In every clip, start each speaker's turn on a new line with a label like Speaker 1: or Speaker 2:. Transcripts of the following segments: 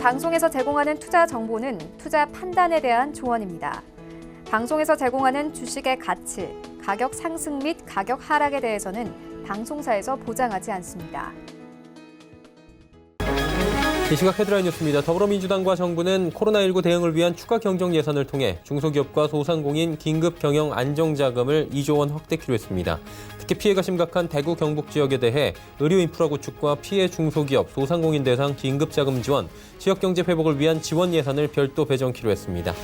Speaker 1: 방송에서 제공하는 투자 정보는 투자 판단에 대한 조언입니다. 방송에서 제공하는 주식의 가치, 가격 상승 및 가격 하락에 대해서는 방송사에서 보장하지 않습니다.
Speaker 2: 이 시각 헤드라인 뉴스입니다. 더불어민주당과 정부는 코로나19 대응을 위한 추가 경정 예산을 통해 중소기업과 소상공인 긴급 경영 안정자금을 2조 원 확대키로 했습니다. 특히 피해가 심각한 대구 경북 지역에 대해 의료 인프라 구축과 피해 중소기업, 소상공인 대상 긴급자금 지원, 지역경제 회복을 위한 지원 예산을 별도 배정키로 했습니다.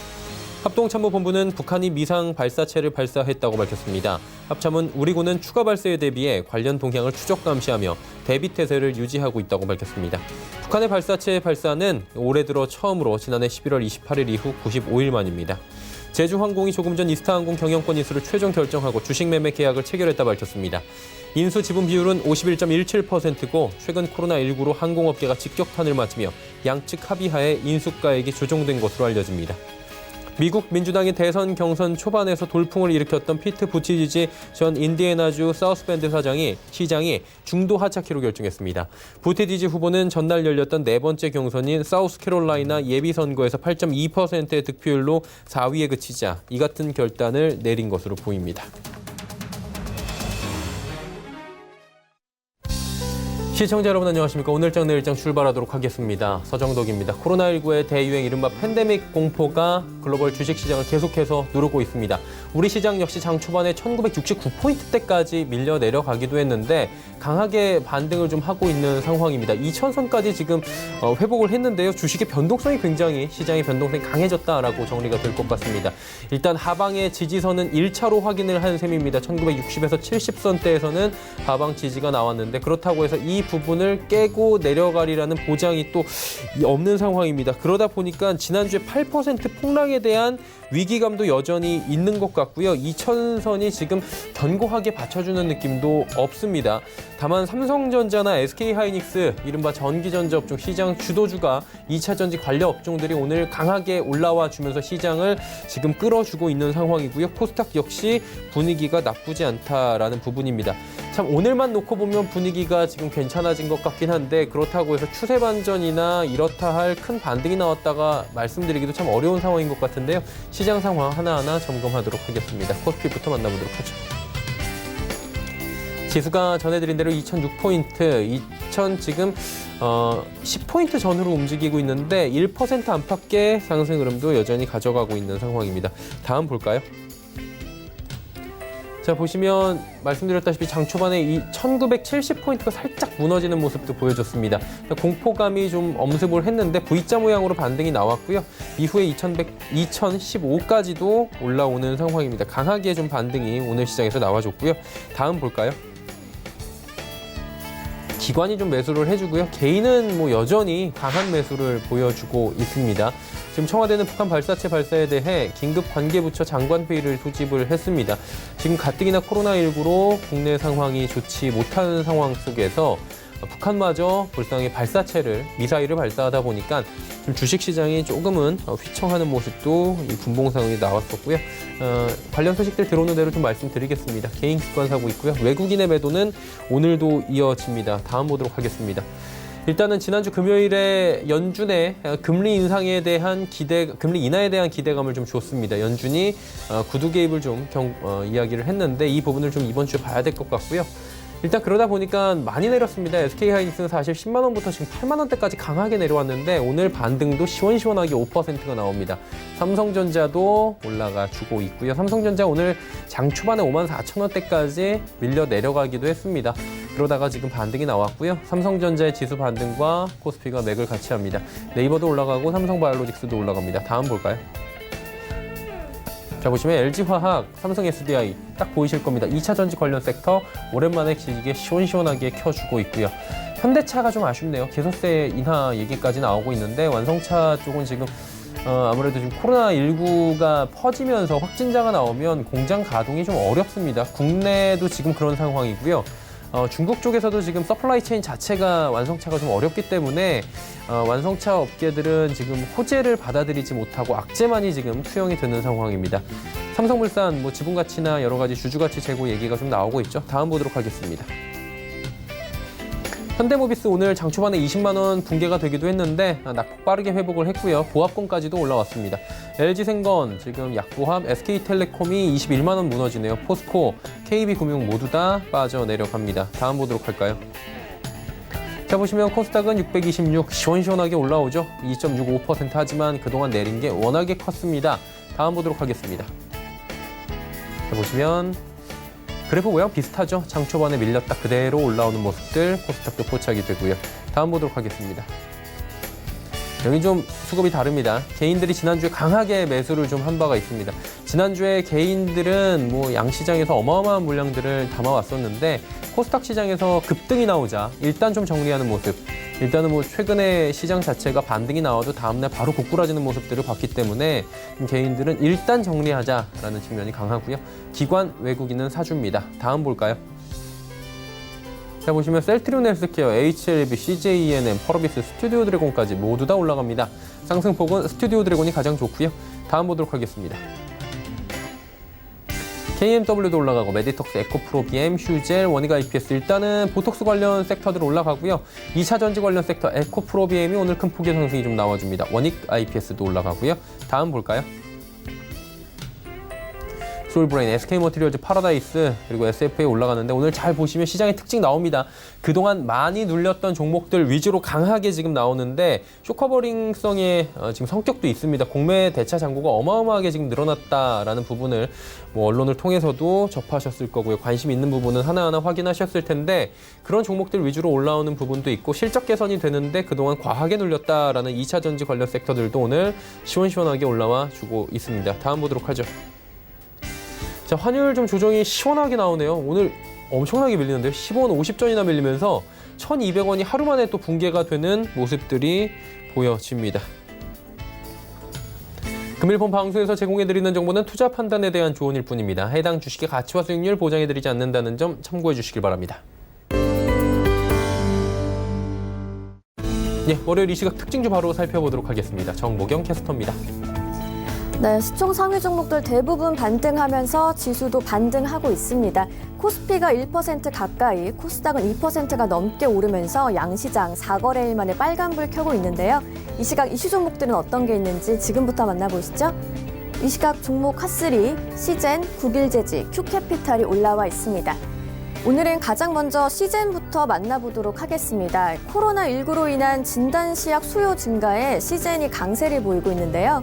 Speaker 2: 합동참모본부는 북한이 미상 발사체를 발사했다고 밝혔습니다. 합참은 우리 군은 추가 발사에 대비해 관련 동향을 추적 감시하며 대비 태세를 유지하고 있다고 밝혔습니다. 북한의 발사체 발사는 올해 들어 처음으로 지난해 11월 28일 이후 95일 만입니다. 제주항공이 조금 전 이스타항공 경영권 인수를 최종 결정하고 주식 매매 계약을 체결했다 밝혔습니다. 인수 지분 비율은 51.17%고 최근 코로나19로 항공업계가 직격탄을 맞으며 양측 합의하에 인수가액이 조정된 것으로 알려집니다. 미국 민주당이 대선 경선 초반에서 돌풍을 일으켰던 피트 부티지지 전 인디애나주 사우스밴드 시장이 중도 하차키로 결정했습니다. 부티지지 후보는 전날 열렸던 네 번째 경선인 사우스캐롤라이나 예비선거에서 8.2%의 득표율로 4위에 그치자 이 같은 결단을 내린 것으로 보입니다. 시청자 여러분 안녕하십니까. 오늘장 내일장 출발하도록 하겠습니다. 서정덕입니다. 코로나19의 대유행 이른바 팬데믹 공포가 글로벌 주식시장을 계속해서 누르고 있습니다. 우리 시장 역시 장 초반에 1969포인트대까지 밀려 내려가기도 했는데 강하게 반등을 좀 하고 있는 상황입니다. 2000선까지 지금 회복을 했는데요. 주식의 변동성이 굉장히 시장의 변동성이 강해졌다라고 정리가 될 것 같습니다. 일단 하방의 지지선은 1차로 확인을 한 셈입니다. 1960에서 70선대에서는 하방 지지가 나왔는데 그렇다고 해서 이 부분을 깨고 내려가리라는 보장이 또 없는 상황입니다. 그러다 보니까 지난주에 8% 폭락에 대한 위기감도 여전히 있는 것 같고요. 2000선이 지금 견고하게 받쳐주는 느낌도 없습니다. 다만 삼성전자나 SK하이닉스, 이른바 전기전자 업종 시장 주도주가 2차전지 관련 업종들이 오늘 강하게 올라와 주면서 시장을 지금 끌어주고 있는 상황이고요. 코스닥 역시 분위기가 나쁘지 않다라는 부분입니다. 참 오늘만 놓고 보면 분위기가 지금 괜찮아진 것 같긴 한데 그렇다고 해서 추세 반전이나 이렇다 할 큰 반등이 나왔다가 말씀드리기도 참 어려운 상황인 것 같은데요. 시장 상황 하나하나 점검하도록 하겠습니다. 코스피부터 만나보도록 하죠. 지수가 전해드린 대로 2006포인트, 지금 10포인트 전후로 움직이고 있는데 1% 안팎의 상승 흐름도 여전히 가져가고 있는 상황입니다. 다음 볼까요? 자, 보시면 말씀드렸다시피 장 초반에 이 1970포인트가 살짝 무너지는 모습도 보여줬습니다. 공포감이 좀 엄습을 했는데 V자 모양으로 반등이 나왔고요. 이후에 2015까지도 올라오는 상황입니다. 강하게 좀 반등이 오늘 시장에서 나와줬고요. 다음 볼까요? 기관이 좀 매수를 해주고요. 개인은 뭐 여전히 강한 매수를 보여주고 있습니다. 지금 청와대는 북한 발사체 발사에 대해 긴급 관계부처 장관회의를 소집을 했습니다. 지금 가뜩이나 코로나19로 국내 상황이 좋지 못한 상황 속에서 북한마저 불쌍히 미사일을 발사하다 보니까 좀 주식시장이 조금은 휘청하는 모습도 이 분봉상이 나왔었고요. 관련 소식들 들어오는 대로 좀 말씀드리겠습니다. 개인 기관 사고 있고요. 외국인의 매도는 오늘도 이어집니다. 다음 보도록 하겠습니다. 일단은 지난주 금요일에 연준의 금리 인하에 대한 기대감을 좀 줬습니다. 연준이 구두 개입을 좀 이야기를 했는데 이 부분을 좀 이번 주에 봐야 될 것 같고요. 일단 그러다 보니까 많이 내렸습니다. SK하이닉스는 사실 10만 원부터 지금 8만 원대까지 강하게 내려왔는데 오늘 반등도 시원시원하게 5%가 나옵니다. 삼성전자도 올라가 주고 있고요. 삼성전자 오늘 장 초반에 5만 4천 원대까지 밀려 내려가기도 했습니다. 그러다가 지금 반등이 나왔고요. 삼성전자의 지수 반등과 코스피가 맥을 같이 합니다. 네이버도 올라가고 삼성바이오로직스도 올라갑니다. 다음 볼까요? 자, 보시면 LG화학, 삼성 SDI 딱 보이실 겁니다. 2차 전지 관련 섹터 오랜만에 기지개 시원시원하게 켜주고 있고요. 현대차가 좀 아쉽네요. 개소세 인하 얘기까지 나오고 있는데 완성차 쪽은 지금 아무래도 지금 코로나19가 퍼지면서 확진자가 나오면 공장 가동이 좀 어렵습니다. 국내도 지금 그런 상황이고요. 중국 쪽에서도 지금 서플라이 체인 자체가 완성차가 좀 어렵기 때문에 완성차 업계들은 지금 호재를 받아들이지 못하고 악재만이 지금 투영이 되는 상황입니다. 삼성물산 지분 가치나 여러 가지 주주 가치 재고 얘기가 좀 나오고 있죠. 다음 보도록 하겠습니다. 현대모비스 오늘 장 초반에 20만 원 붕괴가 되기도 했는데 낙폭 빠르게 회복을 했고요. 보합권까지도 올라왔습니다. LG생건 지금 약보합, SK텔레콤이 21만 원 무너지네요. 포스코, KB금융 모두 다 빠져내려갑니다. 다음 보도록 할까요? 자, 보시면 코스닥은 626 시원시원하게 올라오죠. 2.65% 하지만 그동안 내린 게 워낙에 컸습니다. 다음 보도록 하겠습니다. 자, 보시면 그래프 모양 비슷하죠. 장 초반에 밀렸다 그대로 올라오는 모습들 코스닥도 포착이 되고요. 다음 보도록 하겠습니다. 여기 좀 수급이 다릅니다. 개인들이 지난주에 강하게 매수를 좀 한 바가 있습니다. 지난주에 개인들은 양시장에서 어마어마한 물량들을 담아왔었는데 코스닥 시장에서 급등이 나오자 일단 좀 정리하는 모습. 일단은 최근에 시장 자체가 반등이 나와도 다음날 바로 고꾸라지는 모습들을 봤기 때문에 개인들은 일단 정리하자라는 측면이 강하고요. 기관, 외국인은 사줍니다. 다음 볼까요? 자, 보시면 셀트리온 헬스케어, HLB, CJENM, 펄어비스, 스튜디오 드래곤까지 모두 다 올라갑니다. 상승폭은 스튜디오 드래곤이 가장 좋고요. 다음 보도록 하겠습니다. KMW도 올라가고 메디톡스, 에코프로, BM, 휴젤, 원익 IPS 일단은 보톡스 관련 섹터들 올라가고요. 2차 전지 관련 섹터 에코프로, BM이 오늘 큰 폭의 상승이 좀 나와줍니다. 원익 IPS도 올라가고요. 다음 볼까요? 솔브레인, SK머티리얼즈, 파라다이스 그리고 SFA 올라가는데 오늘 잘 보시면 시장의 특징 나옵니다. 그동안 많이 눌렸던 종목들 위주로 강하게 지금 나오는데 쇼커버링성의 지금 성격도 있습니다. 공매 대차 잔고가 어마어마하게 지금 늘어났다라는 부분을 언론을 통해서도 접하셨을 거고요. 관심 있는 부분은 하나하나 확인하셨을 텐데 그런 종목들 위주로 올라오는 부분도 있고 실적 개선이 되는데 그동안 과하게 눌렸다라는 2차 전지 관련 섹터들도 오늘 시원시원하게 올라와 주고 있습니다. 다음 보도록 하죠. 자, 환율 좀 조정이 시원하게 나오네요. 오늘 엄청나게 밀리는데요. 10원 50전이나 밀리면서 1,200원이 하루 만에 또 붕괴가 되는 모습들이 보여집니다. 금일본 방송에서 제공해드리는 정보는 투자 판단에 대한 조언일 뿐입니다. 해당 주식의 가치와 수익률 보장해드리지 않는다는 점 참고해 주시길 바랍니다. 예, 월요일 이 시각 특징주 바로 살펴보도록 하겠습니다. 정모경 캐스터입니다.
Speaker 3: 네, 시총 상위 종목들 대부분 반등하면서 지수도 반등하고 있습니다. 코스피가 1% 가까이, 코스닥은 2%가 넘게 오르면서 양시장 4거래일 만에 빨간불 켜고 있는데요. 이 시각 이슈 종목들은 어떤 게 있는지 지금부터 만나보시죠. 이 시각 종목 핫3, 시젠, 국일제지, 큐캐피탈이 올라와 있습니다. 오늘은 가장 먼저 시젠부터 만나보도록 하겠습니다. 코로나19로 인한 진단시약 수요 증가에 시젠이 강세를 보이고 있는데요.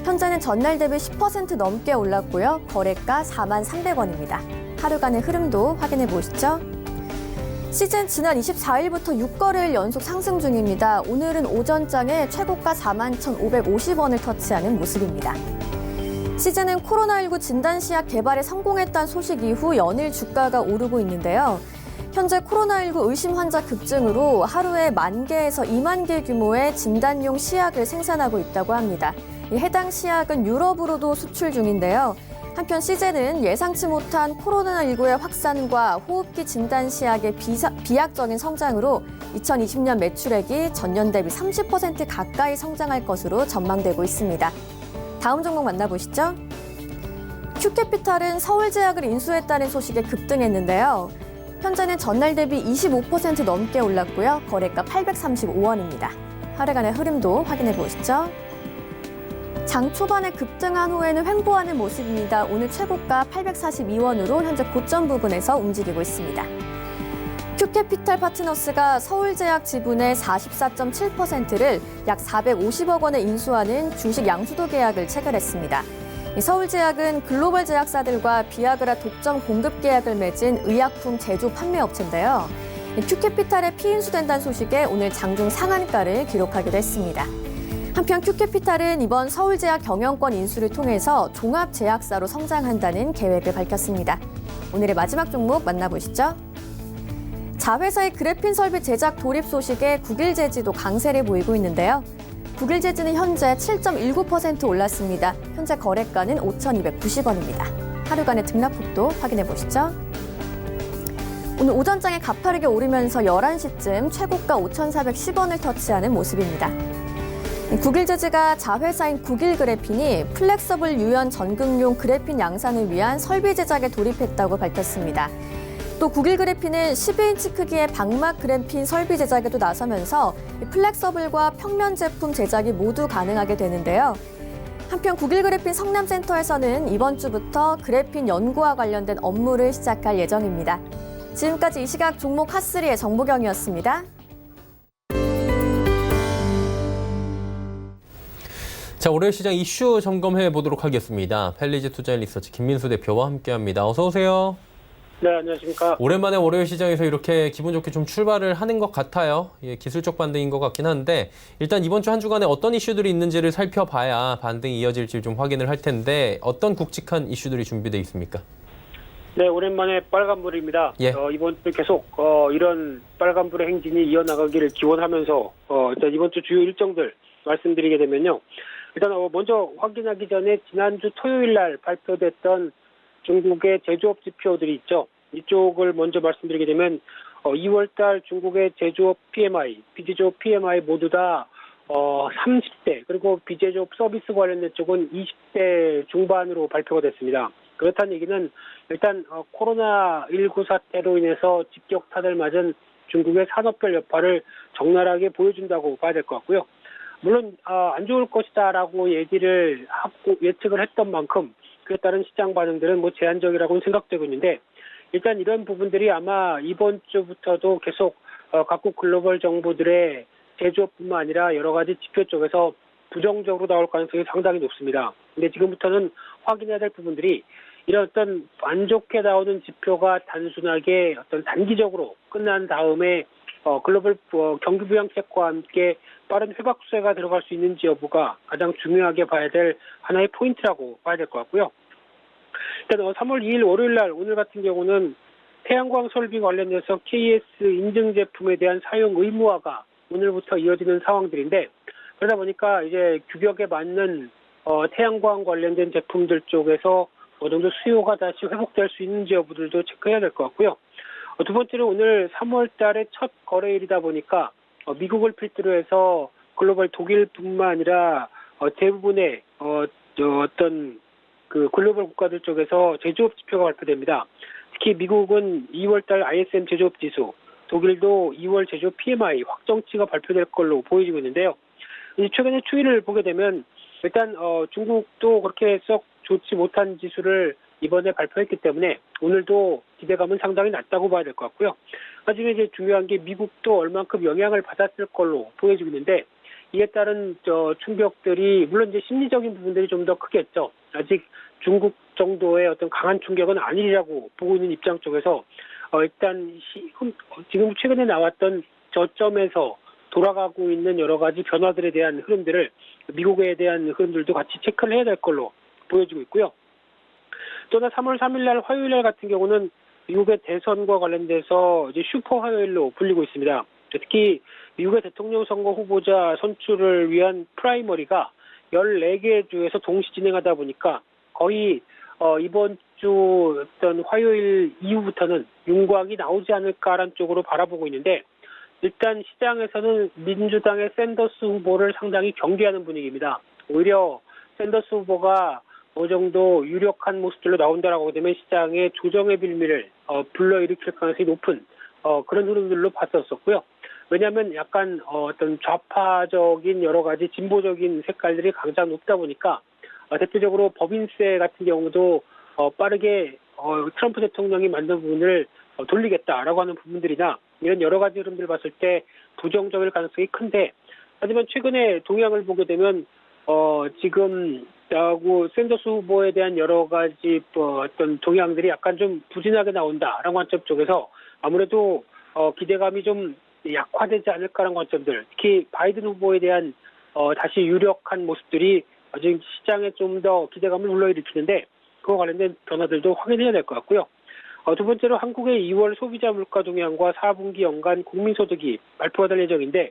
Speaker 3: 현재는 전날 대비 10% 넘게 올랐고요. 거래가 43,300원입니다. 하루간의 흐름도 확인해 보시죠. 시젠 지난 24일부터 6거래일 연속 상승 중입니다. 오늘은 오전장에 최고가 41,550원을 터치하는 모습입니다. 시젠은 코로나19 진단시약 개발에 성공했다는 소식 이후 연일 주가가 오르고 있는데요. 현재 코로나19 의심 환자 급증으로 하루에 10,000개에서 20,000개 규모의 진단용 시약을 생산하고 있다고 합니다. 해당 시약은 유럽으로도 수출 중인데요. 한편 시젠은 예상치 못한 코로나19의 확산과 호흡기 진단 시약의 비약적인 성장으로 2020년 매출액이 전년 대비 30% 가까이 성장할 것으로 전망되고 있습니다. 다음 종목 만나보시죠. 큐캐피탈은 서울제약을 인수했다는 소식에 급등했는데요. 현재는 전날 대비 25% 넘게 올랐고요. 거래가 835원입니다. 하루간의 흐름도 확인해 보시죠. 장 초반에 급등한 후에는 횡보하는 모습입니다. 오늘 최고가 842원으로 현재 고점 부근에서 움직이고 있습니다. 큐캐피탈 파트너스가 서울제약 지분의 44.7%를 약 450억 원에 인수하는 주식 양수도 계약을 체결했습니다. 서울제약은 글로벌 제약사들과 비아그라 독점 공급 계약을 맺은 의약품 제조 판매 업체인데요. 큐캐피탈에 피인수된다는 소식에 오늘 장중 상한가를 기록하기도 했습니다. 한편 큐캐피탈은 이번 서울제약 경영권 인수를 통해서 종합제약사로 성장한다는 계획을 밝혔습니다. 오늘의 마지막 종목 만나보시죠. 자회사의 그래핀 설비 제작 돌입 소식에 국일제지도 강세를 보이고 있는데요. 국일제지는 현재 7.19% 올랐습니다. 현재 거래가는 5,290원입니다. 하루간의 등락폭도 확인해 보시죠. 오늘 오전장에 가파르게 오르면서 11시쯤 최고가 5,410원을 터치하는 모습입니다. 국일제지가 자회사인 국일그래핀이 플렉서블 유연 전극용 그래핀 양산을 위한 설비 제작에 돌입했다고 밝혔습니다. 또 구글 그래핀은 12인치 크기의 방막 그래핀 설비 제작에도 나서면서 플렉서블과 평면 제품 제작이 모두 가능하게 되는데요. 한편 구글 그래핀 성남센터에서는 이번 주부터 그래핀 연구와 관련된 업무를 시작할 예정입니다. 지금까지 이 시각 종목 핫3의 정보경이었습니다.
Speaker 2: 자, 월요일 시장 이슈 점검해 보도록 하겠습니다. 펠리지 투자리서치 김민수 대표와 함께합니다. 어서 오세요.
Speaker 4: 네, 안녕하십니까.
Speaker 2: 오랜만에 월요일 시장에서 이렇게 기분 좋게 좀 출발을 하는 것 같아요. 예, 기술적 반등인 것 같긴 한데 일단 이번 주 한 주간에 어떤 이슈들이 있는지를 살펴봐야 반등이 이어질지 좀 확인을 할 텐데 어떤 굵직한 이슈들이 준비되어 있습니까?
Speaker 4: 네, 오랜만에 빨간불입니다.
Speaker 2: 예.
Speaker 4: 이번 주 계속 이런 빨간불의 행진이 이어나가기를 기원하면서 일단 이번 주 주요 일정들 말씀드리게 되면요. 일단 먼저 확인하기 전에 지난주 토요일 날 발표됐던 중국의 제조업 지표들이 있죠. 이쪽을 먼저 말씀드리게 되면 2월달 중국의 제조업 PMI, 비제조업 PMI 모두 다 30대 그리고 비제조업 서비스 관련된 쪽은 20대 중반으로 발표가 됐습니다. 그렇다는 얘기는 일단 코로나19 사태로 인해서 직격탄을 맞은 중국의 산업별 여파를 적나라하게 보여준다고 봐야 될 것 같고요. 물론 안 좋을 것이다라고 얘기를 하고 예측을 했던 만큼 그에 따른 시장 반응들은 제한적이라고는 생각되고 있는데 일단 이런 부분들이 아마 이번 주부터도 계속 각국 글로벌 정부들의 제조업뿐만 아니라 여러 가지 지표 쪽에서 부정적으로 나올 가능성이 상당히 높습니다. 근데 지금부터는 확인해야 될 부분들이 이런 어떤 안 좋게 나오는 지표가 단순하게 어떤 단기적으로 끝난 다음에 글로벌 경기 부양책과 함께 빠른 회복 추세가 들어갈 수 있는지 여부가 가장 중요하게 봐야 될 하나의 포인트라고 봐야 될 것 같고요. 일단 3월 2일 월요일 날 오늘 같은 경우는 태양광 설비 관련해서 KS 인증 제품에 대한 사용 의무화가 오늘부터 이어지는 상황들인데 그러다 보니까 이제 규격에 맞는 태양광 관련된 제품들 쪽에서 어느 정도 수요가 다시 회복될 수 있는지 여부들도 체크해야 될 것 같고요. 두 번째로 오늘 3월 달의 첫 거래일이다 보니까 미국을 필두로 해서 글로벌 독일뿐만 아니라 대부분의 어떤 그 글로벌 국가들 쪽에서 제조업 지표가 발표됩니다. 특히 미국은 2월 달 ISM 제조업 지수, 독일도 2월 제조업 PMI 확정치가 발표될 걸로 보여지고 있는데요. 최근에 추이를 보게 되면 일단 중국도 그렇게 썩 좋지 못한 지수를 이번에 발표했기 때문에 오늘도 기대감은 상당히 낮다고 봐야 될 것 같고요. 하지만 이제 중요한 게 미국도 얼만큼 영향을 받았을 걸로 보여지고 있는데 이에 따른 충격들이 물론 이제 심리적인 부분들이 좀 더 크겠죠. 아직 중국 정도의 어떤 강한 충격은 아니라고 보고 있는 입장 쪽에서 일단 지금 최근에 나왔던 저점에서 돌아가고 있는 여러 가지 변화들에 대한 흐름들을 미국에 대한 흐름들도 같이 체크를 해야 될 걸로 보여지고 있고요. 또한 3월 3일 날 화요일 날 같은 경우는 미국의 대선과 관련돼서 이제 슈퍼 화요일로 불리고 있습니다. 특히 미국의 대통령 선거 후보자 선출을 위한 프라이머리가 14개 주에서 동시 진행하다 보니까 거의 이번 주 어떤 화요일 이후부터는 윤곽이 나오지 않을까라는 쪽으로 바라보고 있는데 일단 시장에서는 민주당의 샌더스 후보를 상당히 경계하는 분위기입니다. 오히려 샌더스 후보가 어느 정도 유력한 모습들로 나온다라고 되면 시장의 조정의 빌미를 불러일으킬 가능성이 높은 그런 흐름들로 봤었었고요. 왜냐하면 약간 어떤 좌파적인 여러 가지 진보적인 색깔들이 가장 높다 보니까 대표적으로 법인세 같은 경우도 빠르게 트럼프 대통령이 만든 부분을 돌리겠다라고 하는 부분들이나 이런 여러 가지 흐름들을 봤을 때 부정적일 가능성이 큰데 하지만 최근에 동향을 보게 되면 지금 샌더스 후보에 대한 여러 가지 어떤 동향들이 약간 좀 부진하게 나온다라는 관점 쪽에서 아무래도 기대감이 좀 약화되지 않을까라는 관점들, 특히 바이든 후보에 대한 다시 유력한 모습들이 지금 시장에 좀 더 기대감을 불러일으키는데 그와 관련된 변화들도 확인해야 될 것 같고요. 두 번째로 한국의 2월 소비자 물가 동향과 4분기 연간 국민소득이 발표가 될 예정인데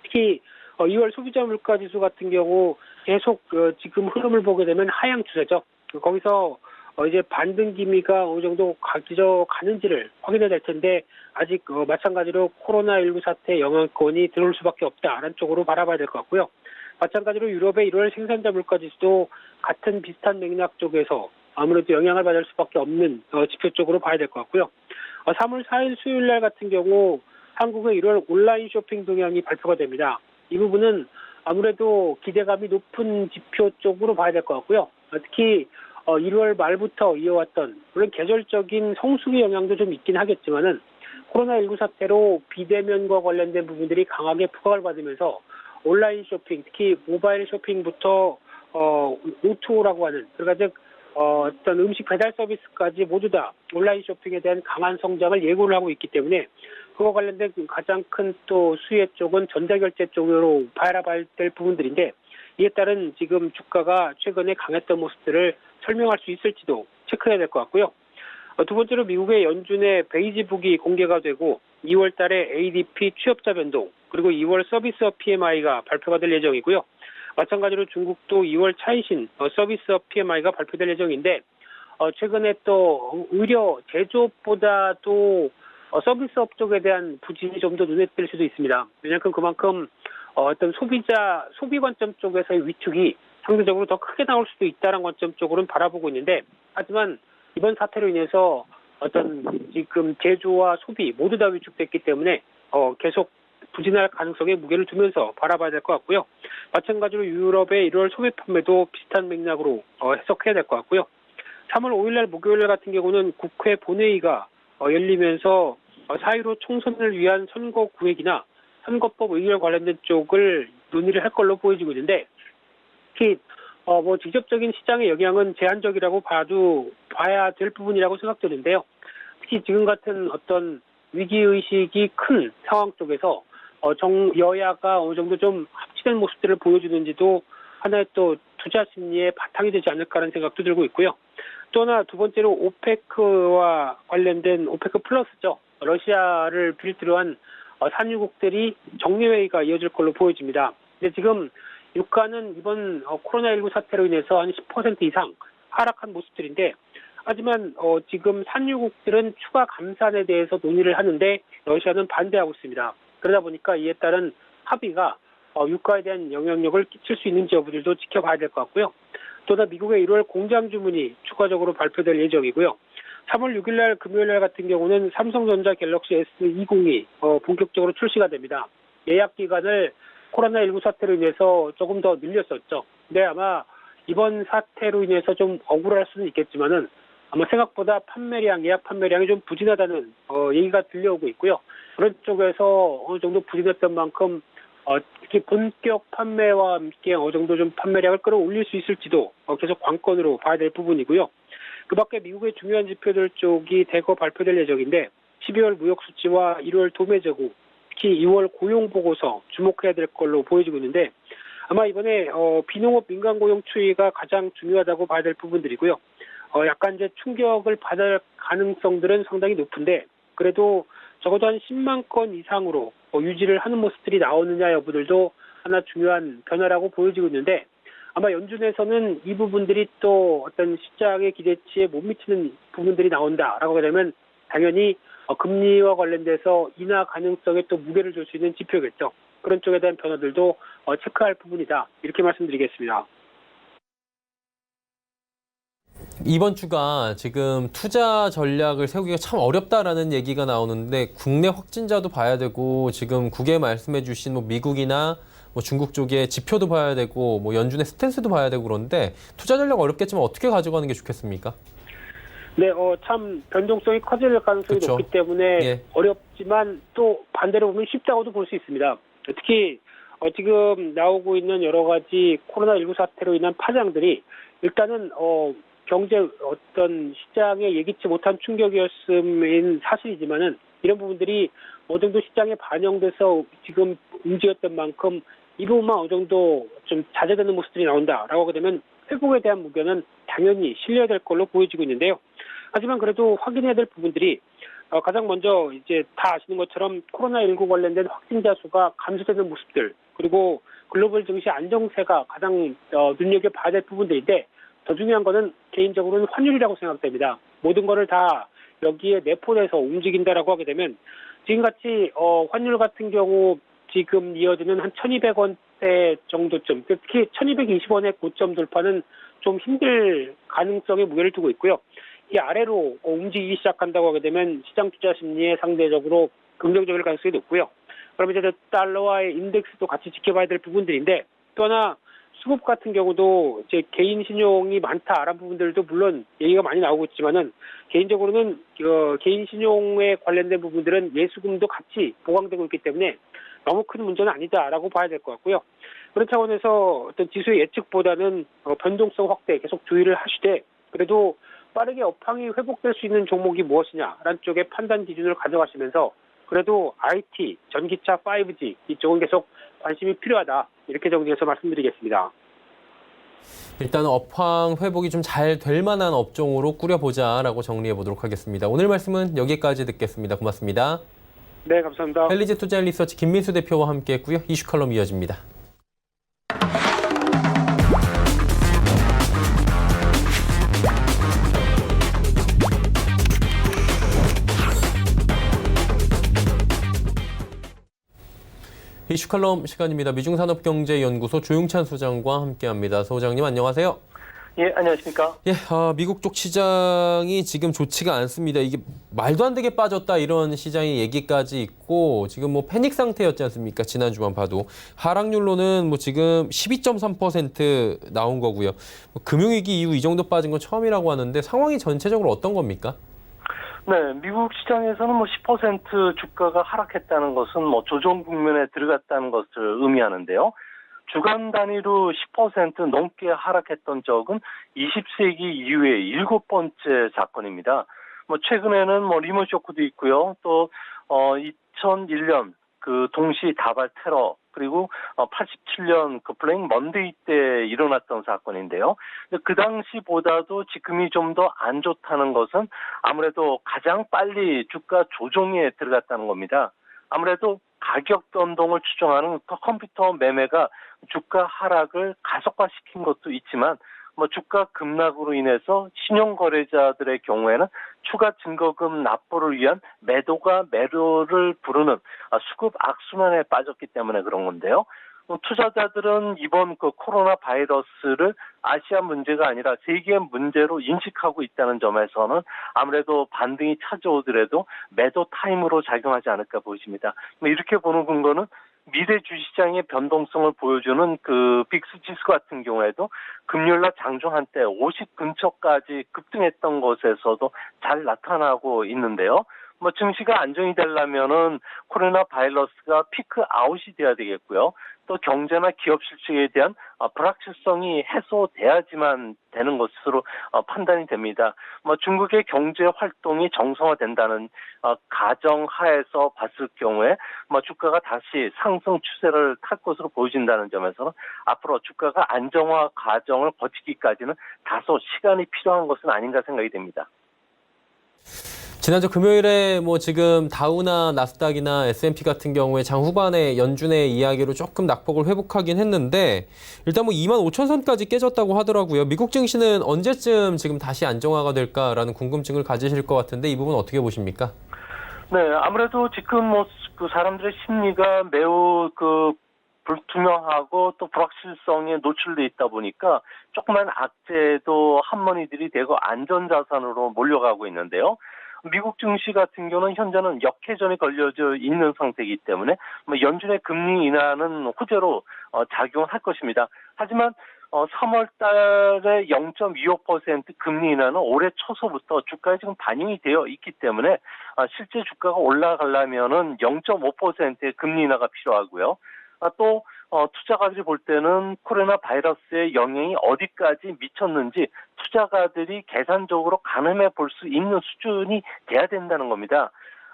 Speaker 4: 특히 2월 소비자 물가 지수 같은 경우 계속 지금 흐름을 보게 되면 하향 추세죠. 거기서 이제 반등 기미가 어느 정도 가는지를 확인해야 될 텐데 아직 마찬가지로 코로나19 사태 영향권이 들어올 수밖에 없다라는 쪽으로 바라봐야 될 것 같고요. 마찬가지로 유럽의 1월 생산자 물가 지수도 같은 비슷한 맥락 쪽에서 아무래도 영향을 받을 수밖에 없는 지표 쪽으로 봐야 될 것 같고요. 3월 4일 수요일 날 같은 경우 한국의 1월 온라인 쇼핑 동향이 발표가 됩니다. 이 부분은 아무래도 기대감이 높은 지표 쪽으로 봐야 될 것 같고요. 특히 1월 말부터 이어왔던 물론 계절적인 성수기 영향도 좀 있긴 하겠지만은 코로나19 사태로 비대면과 관련된 부분들이 강하게 부각을 받으면서 온라인 쇼핑, 특히 모바일 쇼핑부터 O2O라고 하는 그러니까 즉 어떤 음식 배달 서비스까지 모두 다 온라인 쇼핑에 대한 강한 성장을 예고를 하고 있기 때문에 그와 관련된 가장 큰 또 수혜 쪽은 전자결제 쪽으로 바라봐야 될 부분들인데 이에 따른 지금 주가가 최근에 강했던 모습들을 설명할 수 있을지도 체크해야 될 것 같고요. 두 번째로 미국의 연준의 베이지북이 공개가 되고 2월 달에 ADP 취업자 변동 그리고 2월 서비스업 PMI가 발표가 될 예정이고요. 마찬가지로 중국도 2월 차이신 서비스업 PMI가 발표될 예정인데 최근에 또 의료 제조업보다도 서비스업 쪽에 대한 부진이 좀 더 눈에 띌 수도 있습니다. 왜냐하면 그만큼 어떤 소비 관점 쪽에서의 위축이 상대적으로 더 크게 나올 수도 있다는 관점 쪽으로는 바라보고 있는데 하지만 이번 사태로 인해서 어떤 지금 제조와 소비 모두 다 위축됐기 때문에 계속 부진할 가능성에 무게를 두면서 바라봐야 될 것 같고요. 마찬가지로 유럽의 1월 소비 판매도 비슷한 맥락으로 해석해야 될 것 같고요. 3월 5일 날 목요일 날 같은 경우는 국회 본회의가 열리면서 4.15 총선을 위한 선거 구획이나 선거법 의결 관련된 쪽을 논의를 할 걸로 보여지고 있는데 특히 직접적인 시장의 영향은 제한적이라고 봐야 될 부분이라고 생각되는데요. 특히 지금 같은 어떤 위기의식이 큰 상황 쪽에서 여야가 어느 정도 좀 합치된 모습들을 보여주는지도 하나의 또 투자 심리의 바탕이 되지 않을까라는 생각도 들고 있고요. 또 하나 두 번째로 오페크와 관련된 오페크 플러스죠. 러시아를 필두로 한 산유국들이 정례회의가 이어질 걸로 보여집니다. 근데 지금 유가는 이번 코로나19 사태로 인해서 한 10% 이상 하락한 모습들인데 하지만 지금 산유국들은 추가 감산에 대해서 논의를 하는데 러시아는 반대하고 있습니다. 그러다 보니까 이에 따른 합의가 유가에 대한 영향력을 끼칠 수 있는지 여부들도 지켜봐야 될 것 같고요. 또다 미국의 1월 공장 주문이 추가적으로 발표될 예정이고요. 3월 6일 날 금요일 날 같은 경우는 삼성전자 갤럭시 S20이 본격적으로 출시가 됩니다. 예약 기간을 코로나19 사태로 인해서 조금 더 늘렸었죠. 근데 아마 이번 사태로 인해서 좀 억울할 수는 있겠지만은 아마 생각보다 예약 판매량이 좀 부진하다는 얘기가 들려오고 있고요. 그런 쪽에서 어느 정도 부진했던 만큼 특히 본격 판매와 함께 어느 정도 좀 판매량을 끌어올릴 수 있을지도 계속 관건으로 봐야 될 부분이고요. 그 밖에 미국의 중요한 지표들 쪽이 대거 발표될 예정인데 12월 무역 수치와 1월 도매 재고, 특히 2월 고용 보고서 주목해야 될 걸로 보여지고 있는데 아마 이번에 비농업 민간 고용 추이가 가장 중요하다고 봐야 될 부분들이고요. 약간 이제 충격을 받을 가능성들은 상당히 높은데 그래도 적어도 한 10만 건 이상으로 유지를 하는 모습들이 나오느냐 여부들도 하나 중요한 변화라고 보여지고 있는데 아마 연준에서는 이 부분들이 또 어떤 시장의 기대치에 못 미치는 부분들이 나온다라고 하면 당연히 금리와 관련돼서 인하 가능성에 또 무게를 줄 수 있는 지표겠죠. 그런 쪽에 대한 변화들도 체크할 부분이다. 이렇게 말씀드리겠습니다.
Speaker 2: 이번 주가 지금 투자 전략을 세우기가 참 어렵다라는 얘기가 나오는데 국내 확진자도 봐야 되고 지금 국외 말씀해 주신 미국이나 중국 쪽의 지표도 봐야 되고 연준의 스탠스도 봐야 되고 그런데 투자 전략 어렵겠지만 어떻게 가져가는 게 좋겠습니까?
Speaker 4: 네, 참 변동성이 커질 가능성이
Speaker 2: 그렇죠.
Speaker 4: 높기 때문에
Speaker 2: 예.
Speaker 4: 어렵지만 또 반대로 보면 쉽다고도 볼 수 있습니다. 특히 지금 나오고 있는 여러 가지 코로나19 사태로 인한 파장들이 일단은 경제 어떤 시장에 예기치 못한 충격이었음인 사실이지만은 이런 부분들이 어느 정도 시장에 반영돼서 지금 움직였던 만큼 이 부분만 어느 정도 좀 자제되는 모습들이 나온다라고 하게 되면 회복에 대한 무게는 당연히 실려야 될 걸로 보여지고 있는데요. 하지만 그래도 확인해야 될 부분들이 가장 먼저 이제 다 아시는 것처럼 코로나19 관련된 확진자 수가 감소되는 모습들 그리고 글로벌 증시 안정세가 가장 눈여겨봐야 될 부분들인데 더 중요한 거는 개인적으로는 환율이라고 생각됩니다. 모든 거를 다 여기에 내포돼서 움직인다라고 하게 되면 지금같이 환율 같은 경우 지금 이어지는 한 1,200원대 정도쯤 특히 1,220원의 고점 돌파는 좀 힘들 가능성에 무게를 두고 있고요. 이 아래로 움직이기 시작한다고 하게 되면 시장 투자 심리에 상대적으로 긍정적일 가능성이 높고요. 그럼 이제 달러와의 인덱스도 같이 지켜봐야 될 부분들인데, 또 하나 수급 같은 경우도 이제 개인 신용이 많다라는 부분들도 물론 얘기가 많이 나오고 있지만은, 개인적으로는 개인 신용에 관련된 부분들은 예수금도 같이 보강되고 있기 때문에 너무 큰 문제는 아니다라고 봐야 될 것 같고요. 그런 차원에서 어떤 지수의 예측보다는 변동성 확대 계속 주의를 하시되, 그래도 빠르게 업황이 회복될 수 있는 종목이 무엇이냐라는 쪽에 판단 기준을 가져가시면서, 그래도 IT, 전기차, 5G 이쪽은 계속 관심이 필요하다, 이렇게 정리해서 말씀드리겠습니다.
Speaker 2: 일단 업황 회복이 좀 잘 될 만한 업종으로 꾸려보자라고 정리해 보도록 하겠습니다. 오늘 말씀은 여기까지 듣겠습니다. 고맙습니다.
Speaker 4: 네, 감사합니다.
Speaker 2: 헬리제 투자 리서치 김민수 대표와 함께했고요. 이슈 칼럼 이어집니다. 이슈 칼럼 시간입니다. 미중산업경제연구소 조용찬 소장과 함께합니다. 소장님 안녕하세요.
Speaker 5: 예, 안녕하십니까?
Speaker 2: 예, 미국 쪽 시장이 지금 좋지가 않습니다. 이게 말도 안 되게 빠졌다 이런 시장의 얘기까지 있고, 지금 뭐 패닉 상태였지 않습니까? 지난주만 봐도 하락률로는 뭐 지금 12.3% 나온 거고요. 금융위기 이후 이 정도 빠진 건 처음이라고 하는데 상황이 전체적으로 어떤 겁니까?
Speaker 5: 네, 미국 시장에서는 뭐 10% 주가가 하락했다는 것은 뭐 조정 국면에 들어갔다는 것을 의미하는데요. 주간 단위로 10% 넘게 하락했던 적은 20세기 이후에 7번째 사건입니다. 뭐 최근에는 뭐 리먼 쇼크도 있고요. 또 2001년 그 동시 다발 테러, 그리고 87년 그 블랙 먼데이 때 일어났던 사건인데요. 그 당시보다도 지금이 좀 더 안 좋다는 것은 아무래도 가장 빨리 주가 조정에 들어갔다는 겁니다. 아무래도 가격 변동을 추정하는 컴퓨터 매매가 주가 하락을 가속화시킨 것도 있지만, 뭐 주가 급락으로 인해서 신용거래자들의 경우에는 추가 증거금 납부를 위한 매도가 매도를 부르는 수급 악순환에 빠졌기 때문에 그런 건데요. 투자자들은 이번 그 코로나 바이러스를 아시아 문제가 아니라 세계 문제로 인식하고 있다는 점에서는 아무래도 반등이 찾아오더라도 매도 타임으로 작용하지 않을까 보입니다. 이렇게 보는 근거는 미래 주시장의 변동성을 보여주는 그 빅스 지수 같은 경우에도 금요일날 장중 한때 50 근처까지 급등했던 것에서도 잘 나타나고 있는데요. 뭐 증시가 안정이 되려면은 코로나 바이러스가 피크 아웃이 돼야 되겠고요. 또 경제나 기업 실적에 대한 불확실성이 해소돼야지만 되는 것으로 판단이 됩니다. 뭐 중국의 경제 활동이 정상화된다는 가정 하에서 봤을 경우에 뭐 주가가 다시 상승 추세를 탈 것으로 보여진다는 점에서는 앞으로 주가가 안정화 과정을 거치기까지는 다소 시간이 필요한 것은 아닌가 생각이 됩니다.
Speaker 2: 지난주 금요일에 뭐 지금 다우나 나스닥이나 S&P 같은 경우에 장 후반에 연준의 이야기로 조금 낙폭을 회복하긴 했는데, 일단 뭐 25,000선까지 깨졌다고 하더라고요. 미국 증시는 언제쯤 지금 다시 안정화가 될까라는 궁금증을 가지실 것 같은데, 이 부분 어떻게 보십니까?
Speaker 5: 네, 아무래도 지금 뭐 그 사람들의 심리가 매우 그 불투명하고 또 불확실성에 노출돼 있다 보니까 조그만 악재도 한머니들이 되고 안전자산으로 몰려가고 있는데요. 미국 증시 같은 경우는 현재는 역회전이 걸려져 있는 상태이기 때문에 뭐 연준의 금리 인하는 호재로 작용할 것입니다. 하지만 3월 달에 0.25% 금리 인하는 올해 초서부터 주가에 지금 반영이 되어 있기 때문에 실제 주가가 올라가려면은 0.5%의 금리 인하가 필요하고요. 또 투자가들이 볼 때는 코로나 바이러스의 영향이 어디까지 미쳤는지 투자가들이 계산적으로 가늠해 볼 수 있는 수준이 돼야 된다는 겁니다.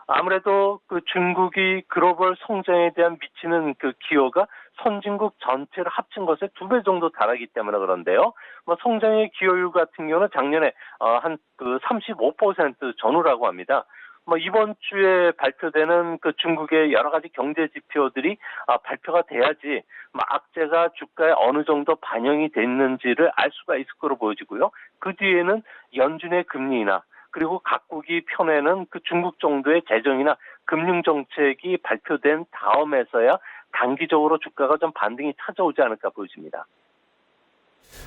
Speaker 5: 아무래도 그 중국이 글로벌 성장에 대한 미치는 그 기여가 선진국 전체를 합친 것에 2배 정도 달하기 때문에 그런데요. 뭐 성장의 기여율 같은 경우는 작년에 한 그 35% 전후라고 합니다. 뭐 이번 주에 발표되는 그 중국의 여러 가지 경제 지표들이 발표가 돼야지 악재가 주가에 어느 정도 반영이 됐는지를 알 수가 있을 거로 보여지고요. 그 뒤에는 연준의 금리 인하, 그리고 각국이 펴내는 그 중국 정도의 재정이나 금융 정책이 발표된 다음에서야 단기적으로 주가가 좀 반등이 찾아오지 않을까 보여집니다.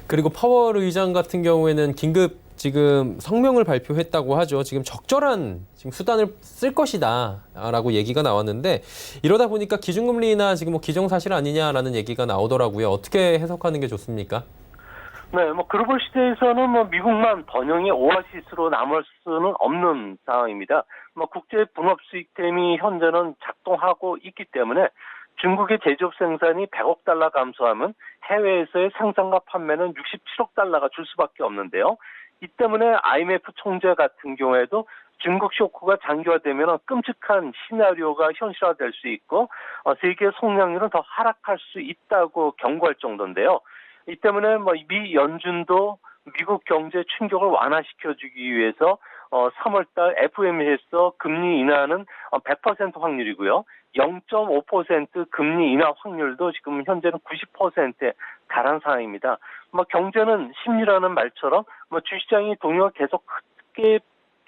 Speaker 2: 그리고 파월 의장 같은 경우에는 긴급 지금 성명을 발표했다고 하죠. 지금 적절한 지금 수단을 쓸 것이다라고 얘기가 나왔는데 이러다 보니까 기준금리나 지금 뭐 기정사실 아니냐라는 얘기가 나오더라고요. 어떻게 해석하는 게 좋습니까?
Speaker 5: 네, 글로벌 시대에서는 미국만 번영의 오아시스로 남을 수는 없는 상황입니다. 국제 분업 시스템이 현재는 작동하고 있기 때문에 중국의 제조업 생산이 100억 달러 감소하면 해외에서의 생산과 판매는 67억 달러가 줄 수밖에 없는데요. 이 때문에 IMF 총재 같은 경우에도 중국 쇼크가 장기화되면 끔찍한 시나리오가 현실화될 수 있고 세계 성장률은 더 하락할 수 있다고 경고할 정도인데요. 이 때문에 미 연준도 미국 경제 충격을 완화시켜주기 위해서 3월달 FOMC에서 금리 인하는 100% 확률이고요. 0.5% 금리 인하 확률도 지금 현재는 90%에 달한 상황입니다. 경제는 심리라는 말처럼 주시장이 동요가 계속 크게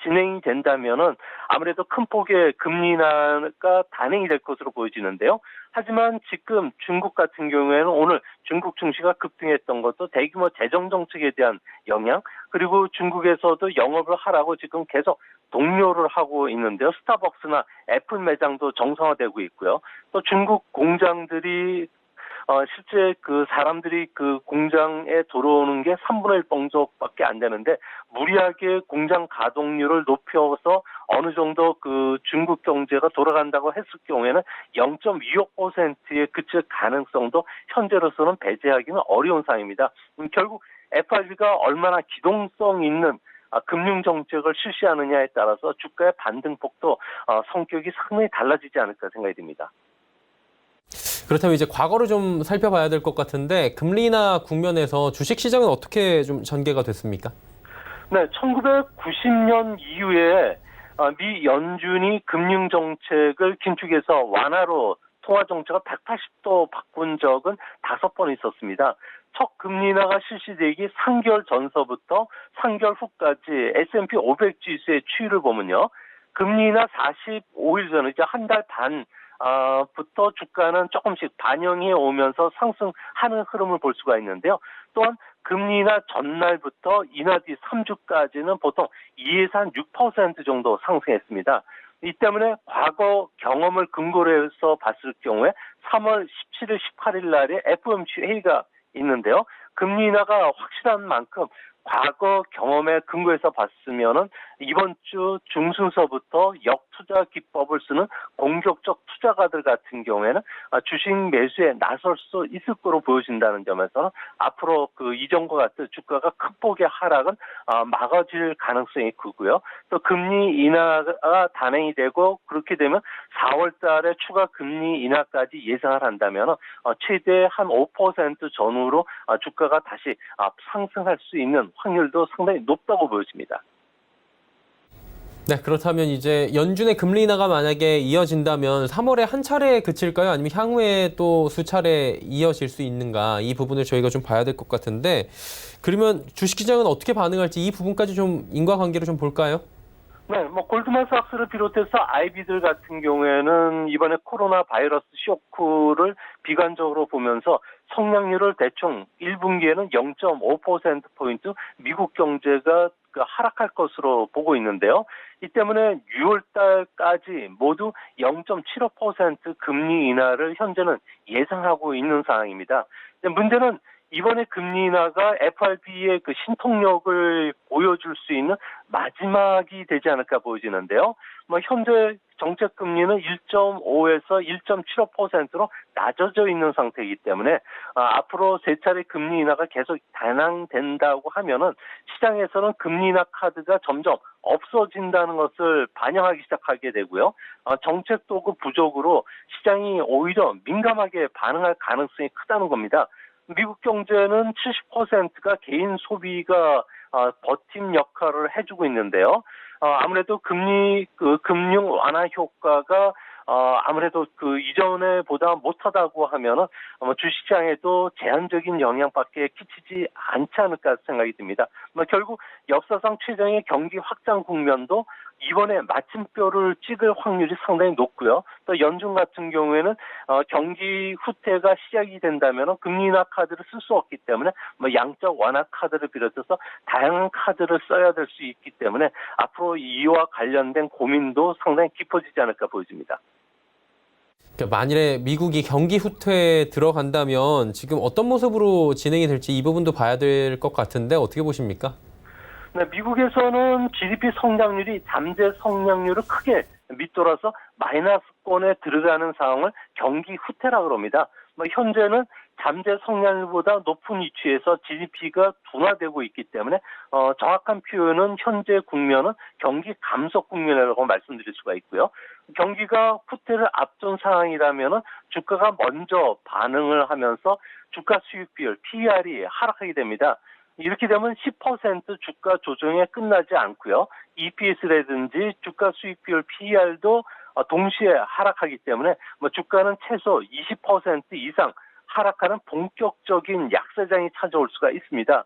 Speaker 5: 진행이 된다면은 아무래도 큰 폭의 금리 인하가 단행이 될 것으로 보여지는데요. 하지만 지금 중국 같은 경우에는 오늘 중국 증시가 급등했던 것도 대규모 재정 정책에 대한 영향, 그리고 중국에서도 영업을 하라고 지금 계속 독려를 하고 있는데요. 스타벅스나 애플 매장도 정상화되고 있고요. 또 중국 공장들이 실제 사람들이 공장에 들어오는 게 3분의 1 정도밖에 안 되는데 무리하게 공장 가동률을 높여서 어느 정도 중국 경제가 돌아간다고 했을 경우에는 0.25%에 그칠 가능성도 현재로서는 배제하기는 어려운 상황입니다. 결국 FRB가 얼마나 기동성 있는 금융 정책을 실시하느냐에 따라서 주가의 반등폭도 성격이 상당히 달라지지 않을까 생각이 듭니다.
Speaker 2: 그렇다면 이제 과거를 좀 살펴봐야 될 것 같은데 금리 인하 국면에서 주식시장은 어떻게 좀 전개가 됐습니까?
Speaker 5: 네, 1990년 이후에 미 연준이 금융정책을 긴축해서 완화로 통화정책을 180도 바꾼 적은 5번 있었습니다. 첫 금리 인하가 실시되기 3개월 전서부터 3개월 후까지 S&P 500 지수의 추이를 보면요. 금리 인하 45일 전에 이제 한 달 반 부터 주가는 조금씩 반영해 오면서 상승하는 흐름을 볼 수가 있는데요. 또한 금리 인하 전날부터 인하 뒤 3주까지는 보통 2에서 한 6% 정도 상승했습니다. 이 때문에 과거 경험을 근거로 해서 봤을 경우에 3월 17일, 18일 날에 FOMC 회의가 있는데요. 금리 인하가 확실한 만큼 과거 경험에 근거해서 봤으면은 이번 주 중순서부터 역투자 기법을 쓰는 공격적 투자가들 같은 경우에는 주식 매수에 나설 수 있을 거로 보여진다는 점에서는 앞으로 이전과 같은 주가가 큰 폭의 하락은 막아질 가능성이 크고요. 또 금리 인하가 단행이 되고 그렇게 되면 4월 달에 추가 금리 인하까지 예상을 한다면 최대 한 5% 전후로 주가가 다시 상승할 수 있는 확률도 상당히 높다고 보여집니다.
Speaker 2: 네, 그렇다면 이제 연준의 금리 인하가 만약에 이어진다면 3월에 한 차례 그칠까요? 아니면 향후에 또 수차례 이어질 수 있는가? 이 부분을 저희가 좀 봐야 될 것 같은데 그러면 주식시장은 어떻게 반응할지 이 부분까지 좀 인과관계로 좀 볼까요?
Speaker 5: 네, 골드만삭스를 비롯해서 IB들 같은 경우에는 이번에 코로나 바이러스 쇼크를 비관적으로 보면서 성장률을 대충 1분기에는 0.5%포인트 미국 경제가 하락할 것으로 보고 있는데요. 이 때문에 6월 달까지 모두 0.75% 금리 인하를 현재는 예상하고 있는 상황입니다. 문제는 이번에 금리 인하가 FRB의 신통력을 보여줄 수 있는 마지막이 되지 않을까 보여지는데요. 현재 정책 금리는 1.5에서 1.75%로 낮아져 있는 상태이기 때문에 앞으로 세 차례 금리 인하가 계속 단행된다고 하면은 시장에서는 금리 인하 카드가 점점 없어진다는 것을 반영하기 시작하게 되고요. 정책 도구 부족으로 시장이 오히려 민감하게 반응할 가능성이 크다는 겁니다. 미국 경제는 70%가 개인 소비가 버팀 역할을 해주고 있는데요. 아무래도 금융 완화 효과가 아무래도 이전에 보다 못하다고 하면은 주식시장에도 제한적인 영향밖에 끼치지 않지 않을까 생각이 듭니다. 결국 역사상 최장의 경기 확장 국면도 이번에 마침표를 찍을 확률이 상당히 높고요. 또 연준 같은 경우에는 경기 후퇴가 시작이 된다면 금리 인하 카드를 쓸 수 없기 때문에 양적 완화 카드를 비롯해서 다양한 카드를 써야 될 수 있기 때문에 앞으로 이와 관련된 고민도 상당히 깊어지지 않을까 보여집니다.
Speaker 2: 그러니까 만일에 미국이 경기 후퇴에 들어간다면 지금 어떤 모습으로 진행이 될지 이 부분도 봐야 될 것 같은데 어떻게 보십니까?
Speaker 5: 네, 미국에서는 GDP 성장률이 잠재 성장률을 크게 밑돌아서 마이너스권에 들어가는 상황을 경기 후퇴라고 합니다. 현재는 잠재 성장률보다 높은 위치에서 GDP가 둔화되고 있기 때문에 정확한 표현은 현재 국면은 경기 감소 국면이라고 말씀드릴 수가 있고요. 경기가 후퇴를 앞둔 상황이라면 주가가 먼저 반응을 하면서 주가 수익 비율 PER이 하락하게 됩니다. 이렇게 되면 10% 주가 조정에 끝나지 않고요. EPS라든지 주가 수익 비율 PER도 동시에 하락하기 때문에 주가는 최소 20% 이상 하락하는 본격적인 약세장이 찾아올 수가 있습니다.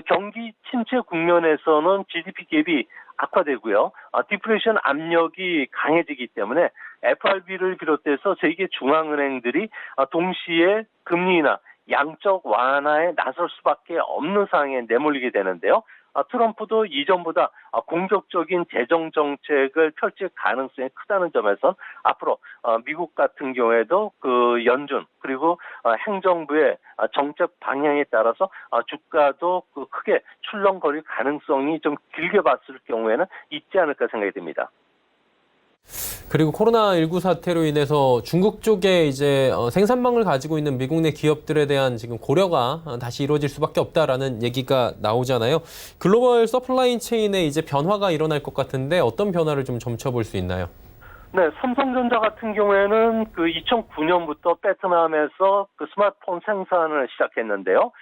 Speaker 5: 경기 침체 국면에서는 GDP 갭이 악화되고요. 디플레이션 압력이 강해지기 때문에 FRB를 비롯해서 세계 중앙은행들이 동시에 금리 인하 양적 완화에 나설 수밖에 없는 상황에 내몰리게 되는데요. 트럼프도 이전보다 공격적인 재정 정책을 펼칠 가능성이 크다는 점에서 앞으로 미국 같은 경우에도 그 연준 그리고 행정부의 정책 방향에 따라서 주가도 크게 출렁거릴 가능성이 좀 길게 봤을 경우에는 있지 않을까 생각이 듭니다.
Speaker 2: 그리고 코로나19 사태로 인해서 중국 쪽에 이제 생산망을 가지고 있는 미국 내 기업들에 대한 지금 고려가 다시 이루어질 수밖에 없다라는 얘기가 나오잖아요. 글로벌 서플라이 체인에 이제 변화가 일어날 것 같은데 어떤 변화를 좀 점쳐볼 수 있나요?
Speaker 5: 네, 삼성전자 같은 경우에는 그 2009년부터 베트남에서 그 스마트폰 생산을 시작했는데요.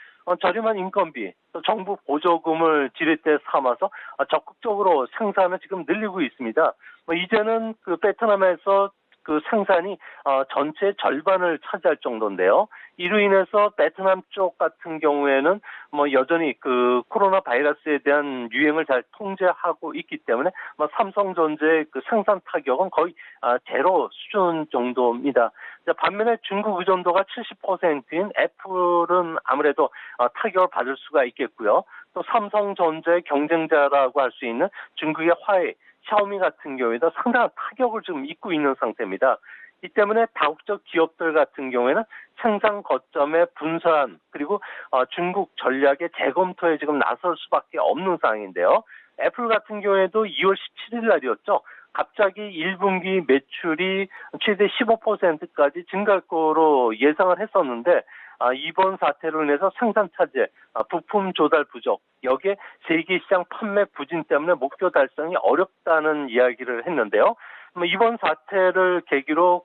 Speaker 5: 저렴한 인건비, 또 정부 보조금을 지렛대 삼아서 적극적으로 생산을 지금 늘리고 있습니다. 이제는 그 베트남에서 그 생산이 전체 절반을 차지할 정도인데요. 이로 인해서 베트남 쪽 같은 경우에는 여전히 그 코로나 바이러스에 대한 유행을 잘 통제하고 있기 때문에 삼성전자의 그 생산 타격은 거의 제로 수준 정도입니다. 반면에 중국 의존도가 70%인 애플은 아무래도 타격을 받을 수가 있겠고요. 또 삼성전자의 경쟁자라고 할 수 있는 중국의 화웨이, 샤오미 같은 경우에도 상당한 타격을 지금 입고 있는 상태입니다. 이 때문에 다국적 기업들 같은 경우에는 생산 거점의 분산 그리고 중국 전략의 재검토에 지금 나설 수밖에 없는 상황인데요. 애플 같은 경우에도 2월 17일 날이었죠. 갑자기 1분기 매출이 최대 15%까지 증가할 거로 예상을 했었는데 이번 사태로 인해서 생산 차질, 부품 조달 부족, 여기에 세계 시장 판매 부진 때문에 목표 달성이 어렵다는 이야기를 했는데요. 이번 사태를 계기로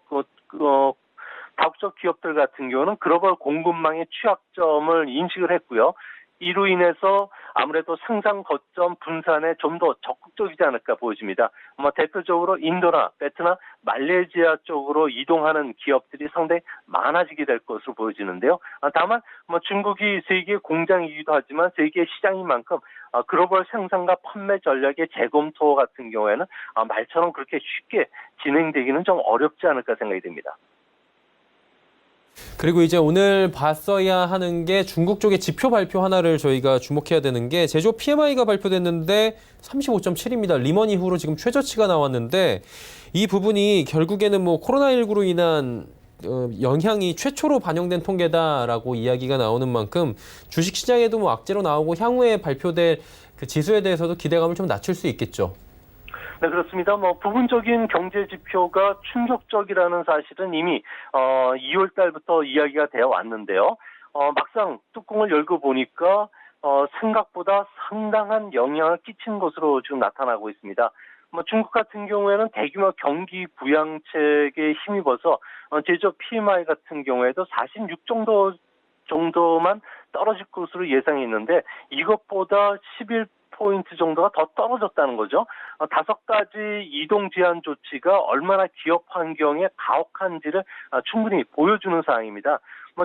Speaker 5: 다국적 기업들 같은 경우는 글로벌 공급망의 취약점을 인식을 했고요. 이로 인해서 아무래도 생산 거점 분산에 좀 더 적극적이지 않을까 보여집니다. 대표적으로 인도나 베트남, 말레이시아 쪽으로 이동하는 기업들이 상당히 많아지게 될 것으로 보여지는데요. 다만 중국이 세계 공장이기도 하지만 세계 시장인 만큼 글로벌 생산과 판매 전략의 재검토 같은 경우에는 말처럼 그렇게 쉽게 진행되기는 좀 어렵지 않을까 생각이 됩니다.
Speaker 2: 그리고 이제 오늘 봤어야 하는 게 중국 쪽의 지표 발표 하나를 저희가 주목해야 되는 게 제조업 PMI가 발표됐는데 35.7입니다. 리먼 이후로 지금 최저치가 나왔는데 이 부분이 결국에는 코로나19로 인한 영향이 최초로 반영된 통계다라고 이야기가 나오는 만큼 주식시장에도 악재로 나오고 향후에 발표될 그 지수에 대해서도 기대감을 좀 낮출 수 있겠죠.
Speaker 5: 네, 그렇습니다. 부분적인 경제 지표가 충격적이라는 사실은 이미 2월 달부터 이야기가 되어 왔는데요. 막상 뚜껑을 열고 보니까 생각보다 상당한 영향을 끼친 것으로 지금 나타나고 있습니다. 중국 같은 경우에는 대규모 경기 부양책에 힘입어서 제조업 PMI 같은 경우에도 46 정도만 떨어질 것으로 예상이 있는데 이것보다 11포인트 정도가 더 떨어졌다는 거죠. 5가지 이동 제한 조치가 얼마나 기업 환경에 가혹한지를 충분히 보여주는 사항입니다.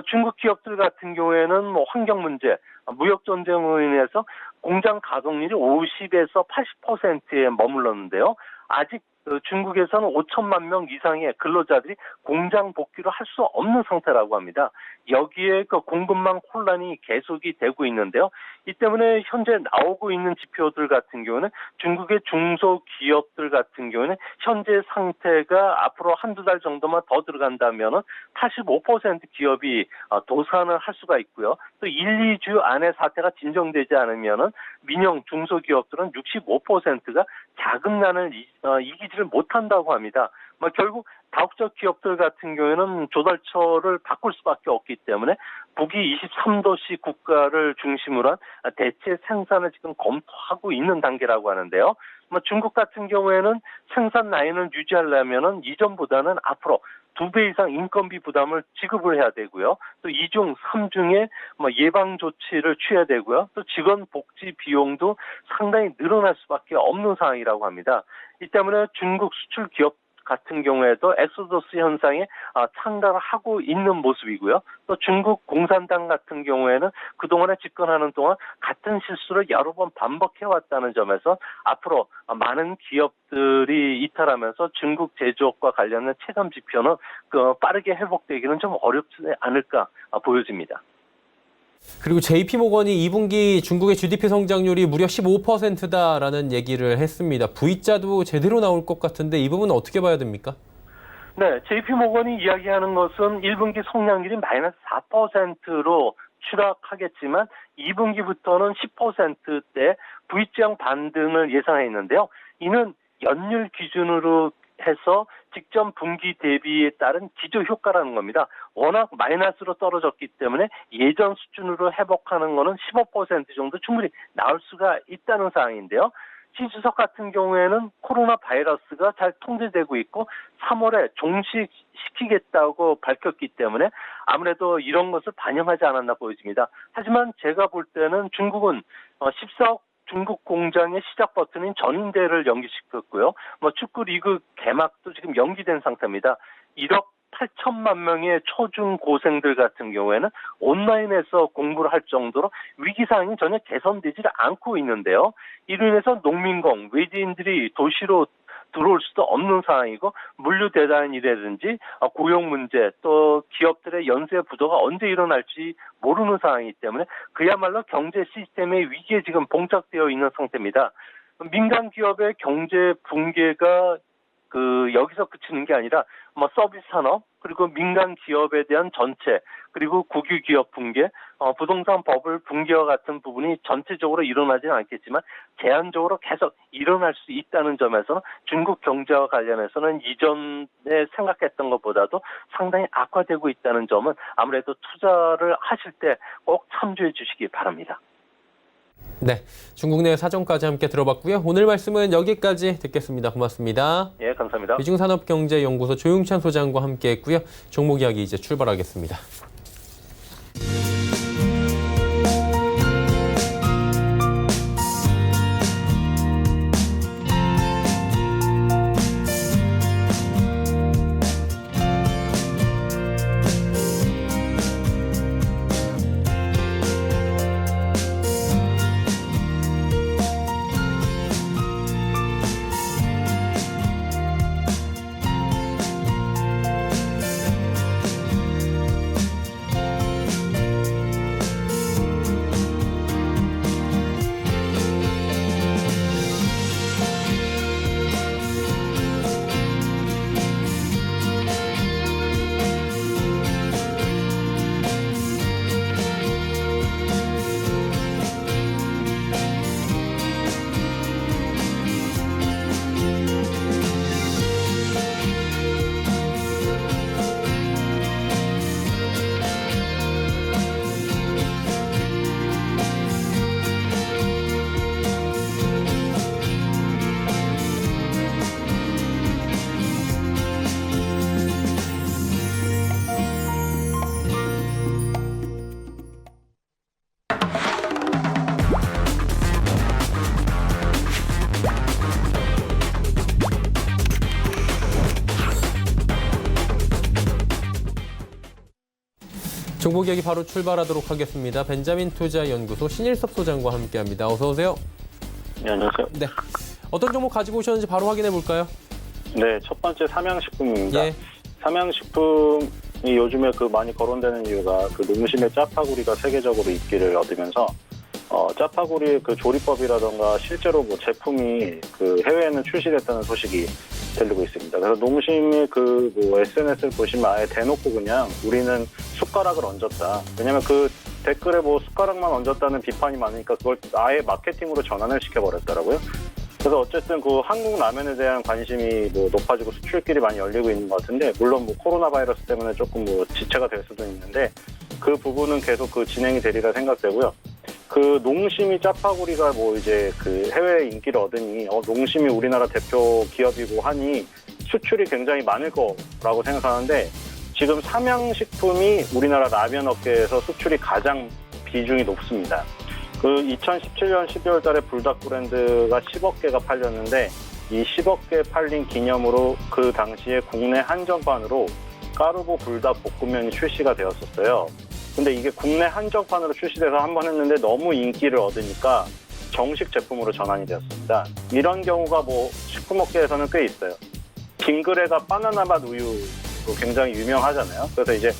Speaker 5: 중국 기업들 같은 경우에는 환경 문제, 무역 전쟁으로 인해서 공장 가동률이 50에서 80%에 머물렀는데요. 아직 중국에서는 5천만 명 이상의 근로자들이 공장 복귀를 할 수 없는 상태라고 합니다. 여기에 그 공급망 혼란이 계속이 되고 있는데요. 이 때문에 현재 나오고 있는 지표들 같은 경우는 중국의 중소기업들 같은 경우는 현재 상태가 앞으로 한두 달 정도만 더 들어간다면 85% 기업이 도산을 할 수가 있고요. 또 1, 2주 안에 사태가 진정되지 않으면 민영 중소기업들은 65%가 자금난을 이기지를 못한다고 합니다. 결국 다국적 기업들 같은 경우에는 조달처를 바꿀 수밖에 없기 때문에 북위 23도시 국가를 중심으로 한 대체 생산을 지금 검토하고 있는 단계라고 하는데요. 중국 같은 경우에는 생산 라인을 유지하려면은 이전보다는 앞으로 2배 이상 인건비 부담을 지급을 해야 되고요. 또 2중, 3중에 예방 조치를 취해야 되고요. 또 직원 복지 비용도 상당히 늘어날 수밖에 없는 상황이라고 합니다. 이 때문에 중국 수출 기업 같은 경우에도 엑소더스 현상에 참가를 하고 있는 모습이고요. 또 중국 공산당 같은 경우에는 그동안에 집권하는 동안 같은 실수를 여러 번 반복해왔다는 점에서 앞으로 많은 기업들이 이탈하면서 중국 제조업과 관련된 체감 지표는 빠르게 회복되기는 좀 어렵지 않을까 보여집니다.
Speaker 2: 그리고 JP모건이 2분기 중국의 GDP 성장률이 무려 15%다라는 얘기를 했습니다. V자도 제대로 나올 것 같은데 이 부분은 어떻게 봐야 됩니까?
Speaker 5: 네, JP모건이 이야기하는 것은 1분기 성장률이 마이너스 4%로 추락하겠지만 2분기부터는 10%대 V자형 반등을 예상했는데요. 이는 연율 기준으로 해서 직전 분기 대비에 따른 기저 효과라는 겁니다. 워낙 마이너스로 떨어졌기 때문에 예전 수준으로 회복하는 거는 15% 정도 충분히 나올 수가 있다는 상황인데요. 시주석 같은 경우에는 코로나 바이러스가 잘 통제되고 있고 3월에 종식시키겠다고 밝혔기 때문에 아무래도 이런 것을 반영하지 않았나 보여집니다. 하지만 제가 볼 때는 중국은 14억 중국 공장의 시작 버튼인 전인대를 연기시켰고요. 축구 리그 개막도 지금 연기된 상태입니다. 1억 8천만 명의 초중고생들 같은 경우에는 온라인에서 공부를 할 정도로 위기상황이 전혀 개선되지 않고 있는데요. 이로 인해서 농민공, 외지인들이 도시로 들어올 수도 없는 상황이고 물류 대란이라든지 고용 문제 또 기업들의 연쇄 부도가 언제 일어날지 모르는 상황이기 때문에 그야말로 경제 시스템의 위기에 지금 봉착되어 있는 상태입니다. 민간 기업의 경제 붕괴가 여기서 그치는 게 아니라 서비스 산업 그리고 민간 기업에 대한 전체 그리고 국유 기업 붕괴, 부동산 버블 붕괴와 같은 부분이 전체적으로 일어나지는 않겠지만 제한적으로 계속 일어날 수 있다는 점에서는 중국 경제와 관련해서는 이전에 생각했던 것보다도 상당히 악화되고 있다는 점은 아무래도 투자를 하실 때 꼭 참조해 주시기 바랍니다.
Speaker 2: 네, 중국 내 사정까지 함께 들어봤고요. 오늘 말씀은 여기까지 듣겠습니다. 고맙습니다.
Speaker 5: 예, 감사합니다.
Speaker 2: 미중산업경제연구소 조용찬 소장과 함께했고요. 종목 이야기 이제 출발하겠습니다. 종목 이야기 바로 출발하도록 하겠습니다. 벤자민 투자연구소 신일섭 소장과 함께합니다. 어서 오세요.
Speaker 6: 네, 안녕하세요.
Speaker 2: 네. 어떤 종목 가지고 오셨는지 바로 확인해 볼까요?
Speaker 6: 네, 첫 번째 삼양식품입니다.
Speaker 2: 예.
Speaker 6: 삼양식품이 요즘에 많이 거론되는 이유가 농심의 짜파구리가 세계적으로 인기를 얻으면서 짜파구리 조리법이라던가 실제로 제품이 해외에는 출시됐다는 소식이 들리고 있습니다. 그래서 농심이 SNS를 보시면 아예 대놓고 그냥 우리는 숟가락을 얹었다. 왜냐면 댓글에 숟가락만 얹었다는 비판이 많으니까 그걸 아예 마케팅으로 전환을 시켜버렸더라고요. 그래서 어쨌든 한국 라면에 대한 관심이 높아지고 수출길이 많이 열리고 있는 것 같은데, 물론 코로나 바이러스 때문에 조금 지체가 될 수도 있는데 그 부분은 계속 진행이 되리라 생각되고요. 농심이 짜파구리가 이제 해외 인기를 얻으니 농심이 우리나라 대표 기업이고 하니 수출이 굉장히 많을 거라고 생각하는데, 지금 삼양식품이 우리나라 라면 업계에서 수출이 가장 비중이 높습니다. 2017년 12월 달에 불닭 브랜드가 10억 개가 팔렸는데, 이 10억 개 팔린 기념으로 그 당시에 국내 한정판으로 까르보 불닭 볶음면이 출시가 되었었어요. 근데 이게 국내 한정판으로 출시돼서 한번 했는데 너무 인기를 얻으니까 정식 제품으로 전환이 되었습니다. 이런 경우가 식품업계에서는 꽤 있어요. 빙그레가 바나나 맛 우유로 굉장히 유명하잖아요. 그래서 이제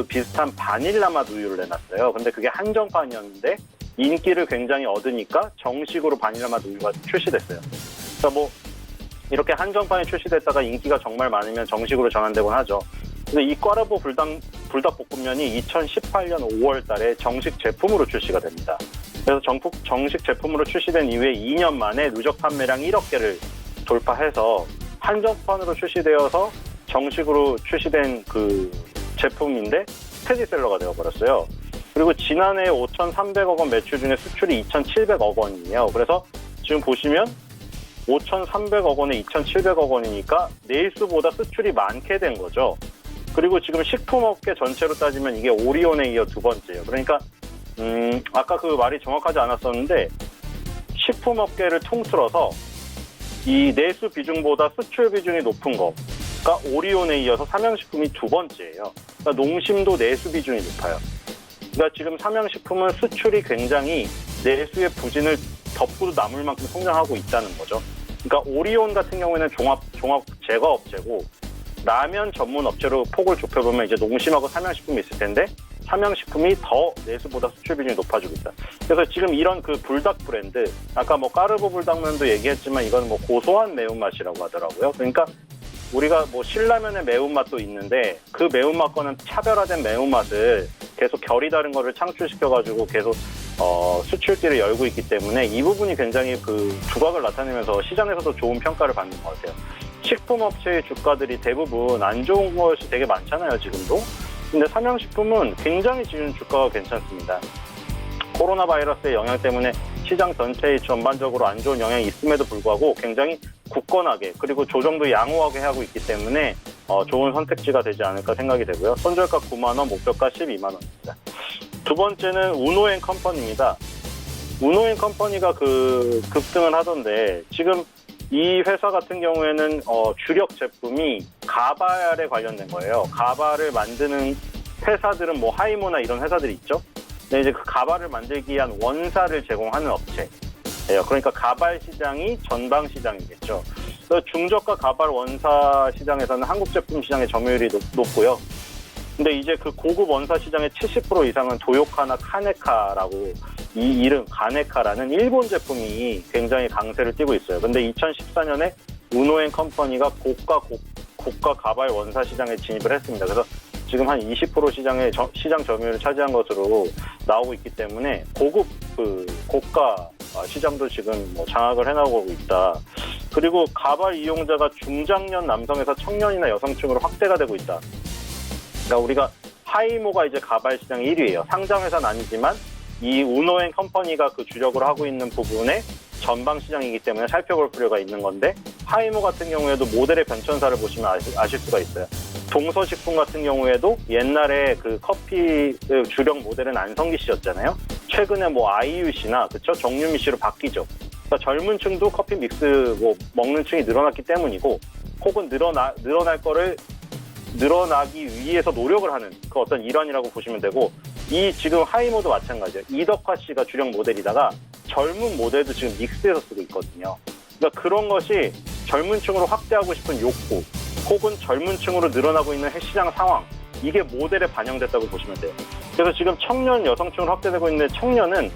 Speaker 6: 비슷한 바닐라 맛 우유를 내놨어요. 근데 그게 한정판이었는데 인기를 굉장히 얻으니까 정식으로 바닐라 맛 우유가 출시됐어요. 그러니까 이렇게 한정판이 출시됐다가 인기가 정말 많으면 정식으로 전환되곤 하죠. 근데 이 까르보 불닭볶음면이 2018년 5월 달에 정식 제품으로 출시가 됩니다. 그래서 정식 제품으로 출시된 이후에 2년 만에 누적 판매량 1억 개를 돌파해서 한정판으로 출시되어서 정식으로 출시된 제품인데 스테디셀러가 되어버렸어요. 그리고 지난해 5,300억 원 매출 중에 수출이 2,700억 원이에요. 그래서 지금 보시면 5,300억 원에 2,700억 원이니까 내일수보다 수출이 많게 된 거죠. 그리고 지금 식품업계 전체로 따지면 이게 오리온에 이어 두 번째예요. 그러니까 아까 말이 정확하지 않았었는데, 식품업계를 통틀어서 이 내수 비중보다 수출 비중이 높은 거가 오리온에 이어서 삼양식품이 두 번째예요. 그러니까 농심도 내수 비중이 높아요. 그러니까 지금 삼양식품은 수출이 굉장히 내수의 부진을 덮고도 남을 만큼 성장하고 있다는 거죠. 그러니까 오리온 같은 경우에는 종합 제과업체고, 라면 전문 업체로 폭을 좁혀보면 이제 농심하고 삼양식품이 있을 텐데, 삼양식품이 더 내수보다 수출 비중이 높아지고 있다. 그래서 지금 이런 불닭 브랜드, 아까 까르보 불닭면도 얘기했지만 이건 고소한 매운맛이라고 하더라고요. 그러니까 우리가 신라면의 매운맛도 있는데 그 매운맛과는 차별화된 매운맛을 계속 결이 다른 거를 창출시켜가지고 계속 수출길을 열고 있기 때문에 이 부분이 굉장히 두각을 나타내면서 시장에서도 좋은 평가를 받는 것 같아요. 식품업체의 주가들이 대부분 안 좋은 것이 되게 많잖아요, 지금도. 근데 삼양식품은 굉장히 지금 주가가 괜찮습니다. 코로나 바이러스의 영향 때문에 시장 전체에 전반적으로 안 좋은 영향이 있음에도 불구하고 굉장히 굳건하게, 그리고 조정도 양호하게 하고 있기 때문에 좋은 선택지가 되지 않을까 생각이 되고요. 손절가 9만 원, 목표가 12만 원입니다. 두 번째는 우노앤컴퍼니입니다. 우노앤컴퍼니가 급등을 하던데, 지금 이 회사 같은 경우에는 주력 제품이 가발에 관련된 거예요. 가발을 만드는 회사들은 하이모나 이런 회사들이 있죠. 근데 이제 가발을 만들기 위한 원사를 제공하는 업체예요. 그러니까 가발 시장이 전방 시장이겠죠. 그래서 중저가 가발 원사 시장에서는 한국 제품 시장의 점유율이 높고요. 근데 이제 고급 원사 시장의 70% 이상은 도요카나 카네카라고, 이 이름 가네카라는 일본 제품이 굉장히 강세를 띠고 있어요. 근데 2014년에 우노앤컴퍼니가 고가 가발 원사 시장에 진입을 했습니다. 그래서 지금 한 20% 시장 점유율을 차지한 것으로 나오고 있기 때문에 고가 시장도 지금 장악을 해나가고 있다. 그리고 가발 이용자가 중장년 남성에서 청년이나 여성층으로 확대가 되고 있다. 그러니까 우리가 하이모가 이제 가발 시장 1위예요. 상장 회사는 아니지만 이 우노앤컴퍼니가 주력으로 하고 있는 부분에 전방 시장이기 때문에 살펴볼 필요가 있는 건데, 하이모 같은 경우에도 모델의 변천사를 보시면 아실 수가 있어요. 동서식품 같은 경우에도 옛날에 커피 주력 모델은 안성기 씨였잖아요. 최근에 아이유 씨나 정유미 씨로 바뀌죠. 그러니까 젊은 층도 커피 믹스 먹는 층이 늘어났기 때문이고, 혹은 늘어날 거를 늘어나기 위해서 노력을 하는 어떤 일환이라고 보시면 되고, 이 지금 하이모도 마찬가지예요. 이덕화 씨가 주력 모델이다가 젊은 모델도 지금 믹스해서 쓰고 있거든요. 그러니까 그런 것이 젊은 층으로 확대하고 싶은 욕구 혹은 젊은 층으로 늘어나고 있는 시장 상황, 이게 모델에 반영됐다고 보시면 돼요. 그래서 지금 청년 여성층으로 확대되고 있는 청년은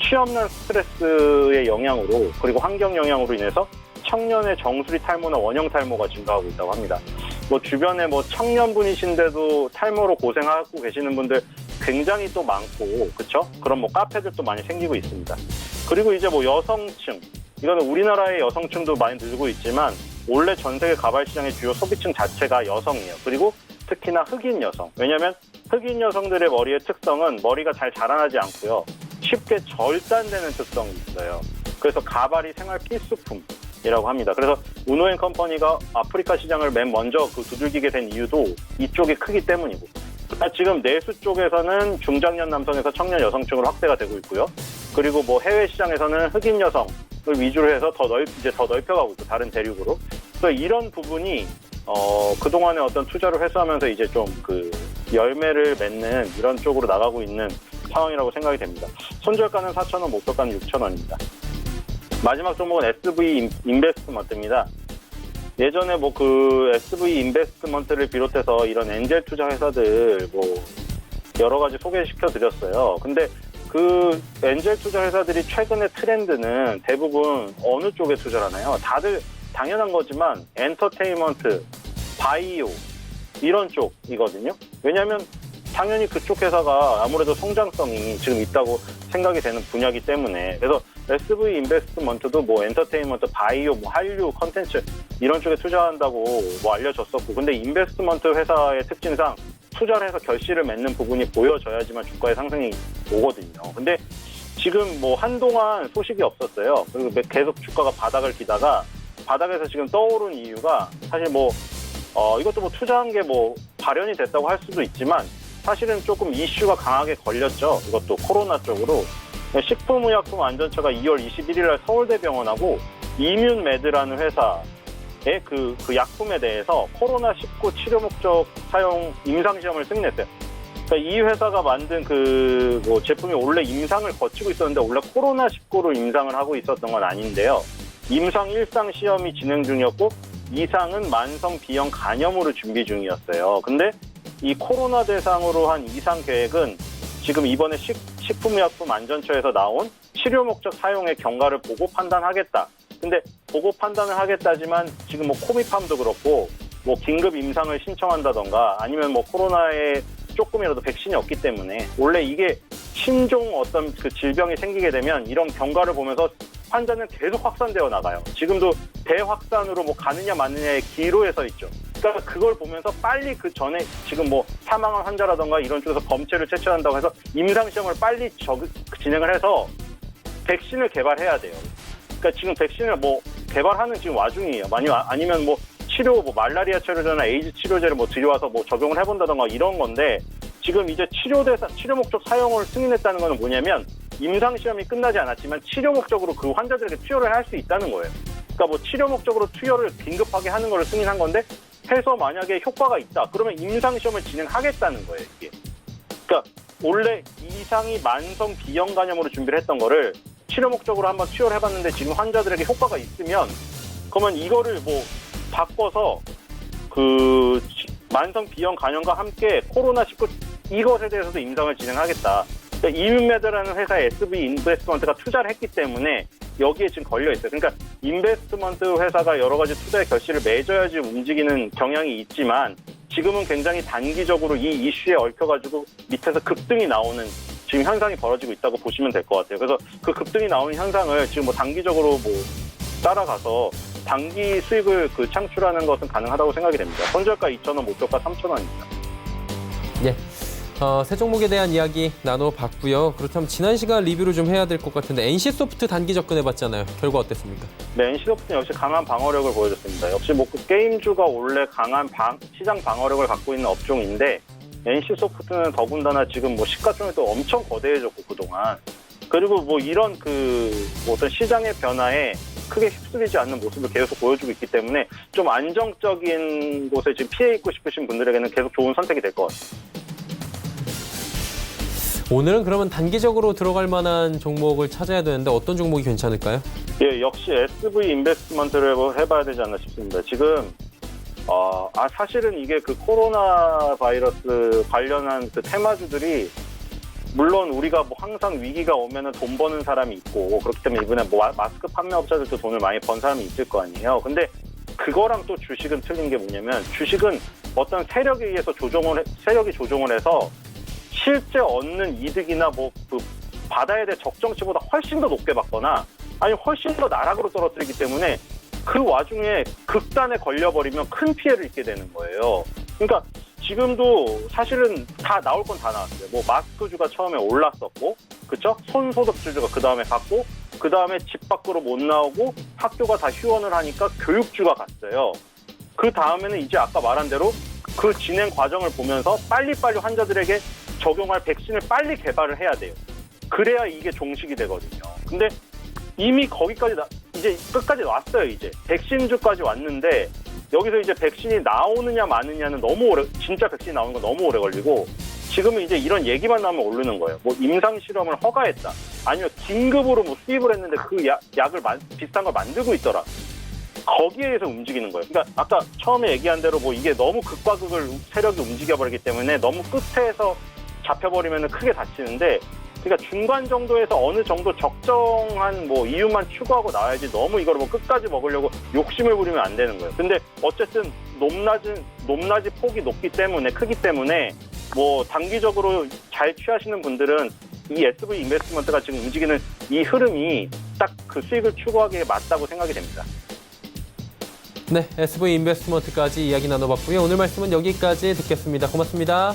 Speaker 6: 취업난 스트레스의 영향으로 그리고 환경 영향으로 인해서 청년의 정수리 탈모나 원형 탈모가 증가하고 있다고 합니다. 뭐 주변에 뭐 청년분이신데도 탈모로 고생하고 계시는 분들 굉장히 또 많고, 그렇죠? 그런 뭐 카페들도 많이 생기고 있습니다. 그리고 이제 뭐 여성층, 이거는 우리나라의 여성층도 많이 늘고 있지만 원래 전 세계 가발 시장의 주요 소비층 자체가 여성이에요. 그리고 특히나 흑인 여성. 왜냐하면 흑인 여성들의 머리의 특성은 머리가 잘 자라나지 않고요. 쉽게 절단되는 특성이 있어요. 그래서 가발이 생활 필수품이라고 합니다. 그래서 우노앤컴퍼니가 아프리카 시장을 맨 먼저 두들기게 된 이유도 이쪽이 크기 때문이고, 지금 내수 쪽에서는 중장년 남성에서 청년 여성층으로 확대가 되고 있고요. 그리고 뭐 해외 시장에서는 흑인 여성을 위주로 해서 더 넓혀가고 있고, 다른 대륙으로. 그래서 이런 부분이 그동안의 어떤 투자를 회수하면서 이제 좀 열매를 맺는 이런 쪽으로 나가고 있는 상황이라고 생각이 됩니다. 손절가는 4,000원, 목표가는 6,000원입니다. 마지막 종목은 SV 인베스트먼트입니다. 예전에 SV 인베스트먼트를 비롯해서 이런 엔젤 투자 회사들 여러 가지 소개시켜 드렸어요. 근데 그 엔젤 투자 회사들이 최근의 트렌드는 대부분 어느 쪽에 투자를 하나요? 다들 당연한 거지만 엔터테인먼트, 바이오 이런 쪽이거든요. 왜냐하면 당연히 그쪽 회사가 아무래도 성장성이 지금 있다고 생각이 되는 분야이기 때문에. 그래서 SV 인베스트먼트도 엔터테인먼트, 바이오, 한류, 컨텐츠 이런 쪽에 투자한다고 알려졌었고, 근데 인베스트먼트 회사의 특징상 투자를 해서 결실을 맺는 부분이 보여져야지만 주가의 상승이 오거든요. 근데 지금 한동안 소식이 없었어요. 그리고 계속 주가가 바닥을 기다가 바닥에서 지금 떠오른 이유가 사실 이것도 투자한 게 발현이 됐다고 할 수도 있지만 사실은 조금 이슈가 강하게 걸렸죠. 이것도 코로나 쪽으로. 식품의약품 안전처가 2월 21일 날 서울대병원하고 이뮨메드라는 회사의 그 약품에 대해서 코로나19 치료 목적 사용 임상시험을 승인했어요. 그러니까 이 회사가 만든 제품이 원래 임상을 거치고 있었는데 원래 코로나19로 임상을 하고 있었던 건 아닌데요. 임상 1상 시험이 진행 중이었고 2상은 만성 B형 간염으로 준비 중이었어요. 근데 이 코로나 대상으로 한 2상 계획은 지금 이번에 식품의약품 안전처에서 나온 치료 목적 사용의 경과를 보고 판단하겠다. 근데 보고 판단을 하겠다지만 지금 코미팜도 그렇고 긴급 임상을 신청한다던가 아니면 코로나에 조금이라도 백신이 없기 때문에 원래 이게 신종 어떤 질병이 생기게 되면 이런 경과를 보면서 환자는 계속 확산되어 나가요. 지금도 대확산으로 가느냐 마느냐의 기로에 서 있죠. 그러니까 그걸 보면서 빨리 그 전에 지금 사망한 환자라던가 이런 쪽에서 범죄를 채취한다고 해서 임상시험을 빨리 진행을 해서 백신을 개발해야 돼요. 그러니까 지금 백신을 개발하는 지금 와중이에요. 아니면 치료, 말라리아 치료제나 에이즈 치료제를 들여와서 적용을 해본다던가 이런 건데 지금 이제 치료 목적 사용을 승인했다는 건 뭐냐면 임상시험이 끝나지 않았지만 치료 목적으로 그 환자들에게 투여를 할 수 있다는 거예요. 그러니까 치료 목적으로 투여를 긴급하게 하는 걸 승인한 건데 해서 만약에 효과가 있다. 그러면 임상시험을 진행하겠다는 거예요, 이게. 그러니까 원래 이상이 만성 B형 간염으로 준비를 했던 거를 치료 목적으로 한번 투여를 해봤는데 지금 환자들에게 효과가 있으면 그러면 이거를 바꿔서 만성 B형 간염과 함께 코로나19 이것에 대해서도 임상을 진행하겠다. 그러니까 이뮨메드라는 회사의 SV 인베스트먼트가 투자를 했기 때문에 여기에 지금 걸려 있어요. 그러니까 인베스트먼트 회사가 여러 가지 투자의 결실을 맺어야지 움직이는 경향이 있지만 지금은 굉장히 단기적으로 이 이슈에 얽혀가지고 밑에서 급등이 나오는 지금 현상이 벌어지고 있다고 보시면 될 것 같아요. 그래서 그 급등이 나오는 현상을 지금 단기적으로 따라가서 단기 수익을 창출하는 것은 가능하다고 생각이 됩니다. 손절가 2,000원, 목표가 3,000원입니다.
Speaker 2: 예. 새 종목에 대한 이야기 나눠봤고요. 그렇다면 지난 시간 리뷰를 좀 해야 될 것 같은데 NC소프트 단기 접근해봤잖아요. 결과 어땠습니까?
Speaker 6: 네, NC소프트는 역시 강한 방어력을 보여줬습니다. 역시 게임주가 원래 강한 시장 방어력을 갖고 있는 업종인데 NC소프트는 더군다나 지금 시가총액도 엄청 거대해졌고 그동안 그리고 이런 어떤 시장의 변화에 크게 휩쓸리지 않는 모습을 계속 보여주고 있기 때문에 좀 안정적인 곳에 지금 피해 있고 싶으신 분들에게는 계속 좋은 선택이 될 것 같습니다.
Speaker 2: 오늘은 그러면 단기적으로 들어갈 만한 종목을 찾아야 되는데 어떤 종목이 괜찮을까요?
Speaker 6: 예, 역시 SV 인베스트먼트를 해봐야 되지 않나 싶습니다. 지금 사실은 이게 그 코로나 바이러스 관련한 그 테마주들이 물론 우리가 뭐 항상 위기가 오면은 돈 버는 사람이 있고 그렇기 때문에 이번에 뭐 마스크 판매업자들도 돈을 많이 번 사람이 있을 거 아니에요. 근데 그거랑 또 주식은 틀린 게 뭐냐면 주식은 어떤 세력에 의해서 세력이 조종을 해서 실제 얻는 이득이나 뭐 그 받아야 될 적정치보다 훨씬 더 높게 받거나 아니면 훨씬 더 나락으로 떨어뜨리기 때문에 그 와중에 극단에 걸려버리면 큰 피해를 입게 되는 거예요. 그러니까 지금도 사실은 다 나올 건 다 나왔어요. 뭐 마스크주가 처음에 올랐었고, 그쵸? 손소독주가 그 다음에 갔고, 그 다음에 집 밖으로 못 나오고 학교가 다 휴원을 하니까 교육주가 갔어요. 그 다음에는 이제 아까 말한 대로 그 진행 과정을 보면서 빨리빨리 환자들에게 적용할 백신을 빨리 개발을 해야 돼요. 그래야 이게 종식이 되거든요. 근데 이미 거기까지 이제 끝까지 왔어요. 이제 백신주까지 왔는데 여기서 이제 백신이 나오느냐 마느냐는 너무 오래, 진짜 백신이 나오는 건 너무 오래 걸리고 지금은 이제 이런 얘기만 나오면 오르는 거예요. 뭐 임상 실험을 허가했다. 아니면 긴급으로 뭐 수입을 했는데 그 약을 비슷한 걸 만들고 있더라. 거기에 의해서 움직이는 거예요. 그러니까 아까 처음에 얘기한 대로 뭐 이게 너무 극과 극을 세력이 움직여버리기 때문에 너무 끝에서 잡혀버리면 크게 다치는데 그러니까 중간 정도에서 어느 정도 적정한 뭐 이유만 추구하고 나와야지 너무 이걸 뭐 끝까지 먹으려고 욕심을 부리면 안 되는 거예요. 근데 어쨌든 높낮이 폭이 높기 때문에 크기 때문에 뭐 단기적으로 잘 취하시는 분들은 이 SV 인베스트먼트가 지금 움직이는 이 흐름이 딱 그 수익을 추구하기에 맞다고 생각이 됩니다.
Speaker 2: 네, SV 인베스트먼트까지 이야기 나눠봤고요. 오늘 말씀은 여기까지 듣겠습니다. 고맙습니다.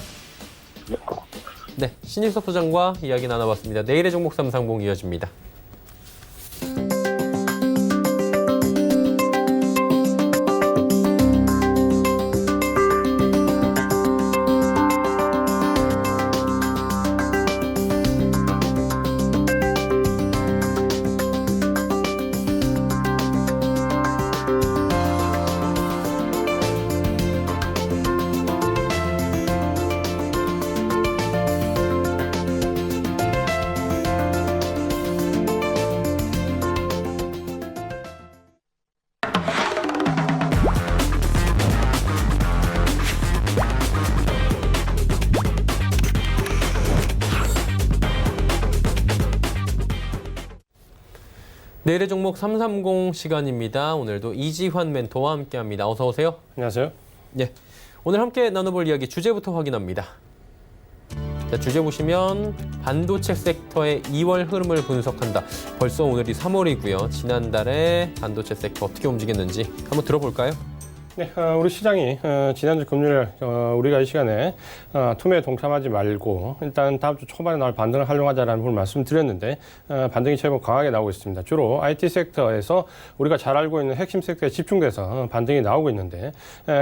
Speaker 2: 네, 신일섭 소장과 이야기 나눠봤습니다. 내일의 종목 삼상봉 이어집니다. 내일의 종목 330 시간입니다. 오늘도 이지환 멘토와 함께합니다. 어서 오세요.
Speaker 7: 안녕하세요.
Speaker 2: 예, 오늘 함께 나눠볼 이야기 주제부터 확인합니다. 자, 주제 보시면 반도체 섹터의 2월 흐름을 분석한다. 벌써 오늘이 3월이고요. 지난달에 반도체 섹터 어떻게 움직였는지 한번 들어볼까요?
Speaker 7: 네, 우리 시장이 지난주 금요일 우리가 이 시간에 투매에 동참하지 말고 일단 다음 주 초반에 나올 반등을 활용하자라는 부분을 말씀드렸는데 반등이 제법 강하게 나오고 있습니다. 주로 IT 섹터에서 우리가 잘 알고 있는 핵심 섹터에 집중돼서 반등이 나오고 있는데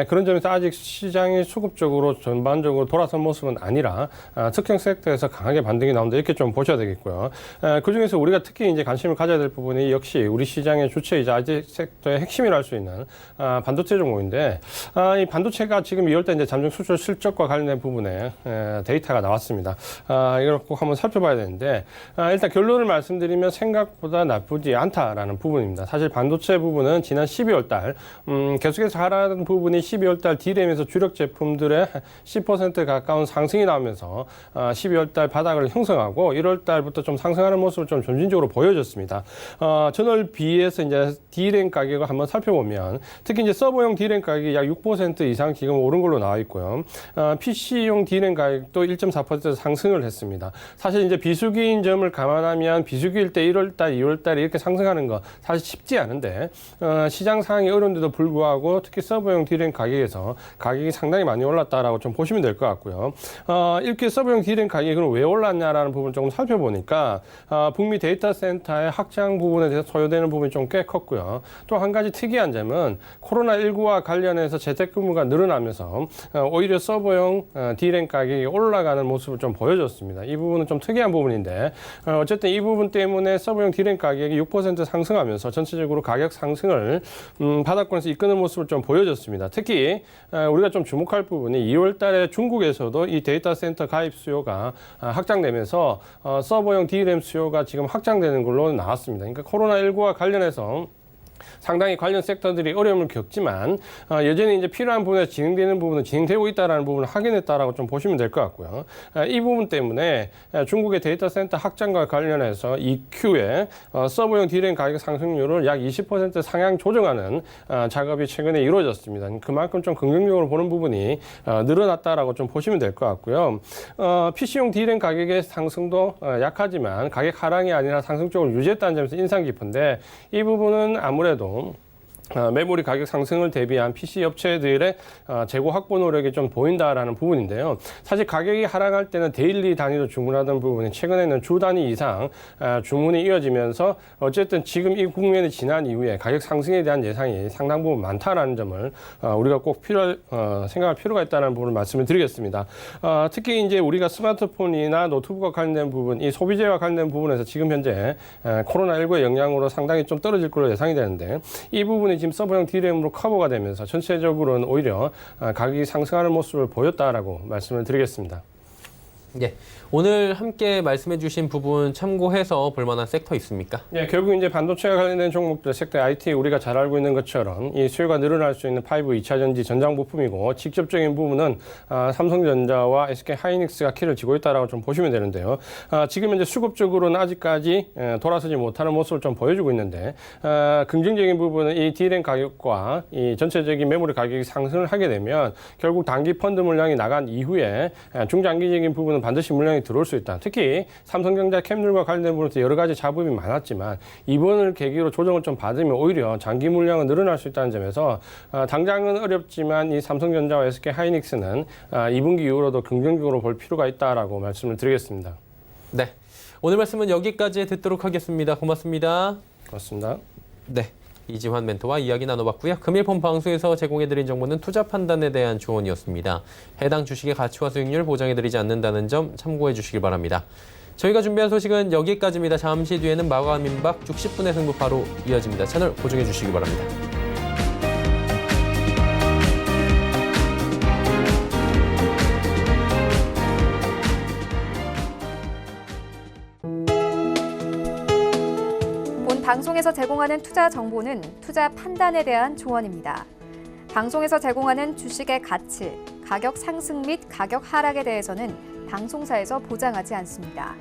Speaker 7: 그런 점에서 아직 시장이 수급적으로 전반적으로 돌아선 모습은 아니라 특정 섹터에서 강하게 반등이 나온다 이렇게 좀 보셔야 되겠고요. 그중에서 우리가 특히 이제 관심을 가져야 될 부분이 역시 우리 시장의 주체이자 IT 섹터의 핵심이라 할 수 있는 반도체 종목. 이 반도체가 지금 2월달 이제 잠정 수출 실적과 관련된 부분에 데이터가 나왔습니다. 이걸 꼭 한번 살펴봐야 되는데 일단 결론을 말씀드리면 생각보다 나쁘지 않다라는 부분입니다. 사실 반도체 부분은 지난 12월달 계속해서 하라는 부분이 12월달 D램에서 주력 제품들의 10% 가까운 상승이 나오면서 12월달 바닥을 형성하고 1월달부터 좀 상승하는 모습을 좀 점진적으로 보여줬습니다. 전월 비해서 이제 D램 가격을 한번 살펴보면 특히 이제 서버용 D램 가격이 약 6% 이상 지금 오른 걸로 나와 있고요. PC용 D램 가격도 1.4% 상승을 했습니다. 사실 이제 비수기인 점을 감안하면 비수기일 때 1월달, 2월달에 이렇게 상승하는 거 사실 쉽지 않은데 시장 상황이 어려운데도 불구하고 특히 서버용 D램 가격에서 가격이 상당히 많이 올랐다라고 좀 보시면 될 것 같고요. 이렇게 서버용 D램 가격이 그럼 왜 올랐냐라는 부분을 조금 살펴보니까 북미 데이터 센터의 확장 부분에 대해서 소요되는 부분이 좀 꽤 컸고요. 또 한 가지 특이한 점은 코로나19와 코로나19와 관련해서 재택근무가 늘어나면서 오히려 서버용 D램 가격이 올라가는 모습을 좀 보여줬습니다. 이 부분은 좀 특이한 부분인데 어쨌든 이 부분 때문에 서버용 D램 가격이 6% 상승하면서 전체적으로 가격 상승을 바닥권에서 이끄는 모습을 좀 보여줬습니다. 특히 우리가 좀 주목할 부분이 2월 달에 중국에서도 이 데이터 센터 가입 수요가 확장되면서 서버용 D램 수요가 지금 확장되는 걸로 나왔습니다. 그러니까 코로나19와 관련해서 상당히 관련 섹터들이 어려움을 겪지만 여전히 이제 필요한 부분에 진행되는 부분은 진행되고 있다는 부분을 확인했다라고 좀 보시면 될 것 같고요. 이 부분 때문에 중국의 데이터 센터 확장과 관련해서 EQ의 서버용 D램 가격 상승률을 약 20% 상향 조정하는 작업이 최근에 이루어졌습니다. 그만큼 좀 긍정적으로 보는 부분이 늘어났다라고 좀 보시면 될 것 같고요. PC용 D램 가격의 상승도 약하지만 가격 하락이 아니라 상승 쪽을 유지했다는 점에서 인상 깊은데 이 부분은 아무래도 메모리 가격 상승을 대비한 PC 업체들의 재고 확보 노력이 좀 보인다라는 부분인데요. 사실 가격이 하락할 때는 데일리 단위로 주문하던 부분이 최근에는 주 단위 이상 주문이 이어지면서 어쨌든 지금 이 국면이 지난 이후에 가격 상승에 대한 예상이 상당 부분 많다라는 점을 우리가 꼭 생각할 필요가 있다는 부분을 말씀을 드리겠습니다. 특히 이제 우리가 스마트폰이나 노트북과 관련된 부분, 이 소비재와 관련된 부분에서 지금 현재 코로나19의 영향으로 상당히 좀 떨어질 걸로 예상이 되는데 이 부분이 지금 서버용 D램으로 커버가 되면서 전체적으로는 오히려 가격이 상승하는 모습을 보였다라고 말씀을 드리겠습니다.
Speaker 2: 네, 오늘 함께 말씀해 주신 부분 참고해서 볼 만한 섹터 있습니까?
Speaker 7: 네, 결국 이제 반도체와 관련된 종목들 섹터 IT 우리가 잘 알고 있는 것처럼 이 수요가 늘어날 수 있는 5 2차 전지 전장 부품이고 직접적인 부분은 삼성전자와 SK 하이닉스가 키를 쥐고 있다라고 좀 보시면 되는데요. 지금 이제 수급적으로는 아직까지 돌아서지 못하는 모습을 좀 보여주고 있는데 긍정적인 부분은 이 D램 가격과 이 전체적인 메모리 가격이 상승을 하게 되면 결국 단기 펀드 물량이 나간 이후에 중장기적인 부분은 반드시 물량이 들어올 수 있다. 특히 삼성전자 캡률과 관련된 부분에서 여러 가지 잡음이 많았지만 이번을 계기로 조정을 좀 받으면 오히려 장기 물량은 늘어날 수 있다는 점에서 당장은 어렵지만 이 삼성전자와 SK 하이닉스는 2분기 이후로도 긍정적으로 볼 필요가 있다라고 말씀을 드리겠습니다.
Speaker 2: 네, 오늘 말씀은 여기까지 듣도록 하겠습니다. 고맙습니다.
Speaker 7: 고맙습니다.
Speaker 2: 네. 이지환 멘토와 이야기 나눠봤고요. 금일 본 방송에서 제공해드린 정보는 투자 판단에 대한 조언이었습니다. 해당 주식의 가치와 수익률 보장해드리지 않는다는 점 참고해 주시길 바랍니다. 저희가 준비한 소식은 여기까지입니다. 잠시 뒤에는 마감 임박 60분의 승부 바로 이어집니다. 채널 고정해 주시기 바랍니다.
Speaker 1: 방송에서 제공하는 투자 정보는 투자 판단에 대한 조언입니다. 방송에서 제공하는 주식의 가치, 가격 상승 및 가격 하락에 대해서는 방송사에서 보장하지 않습니다.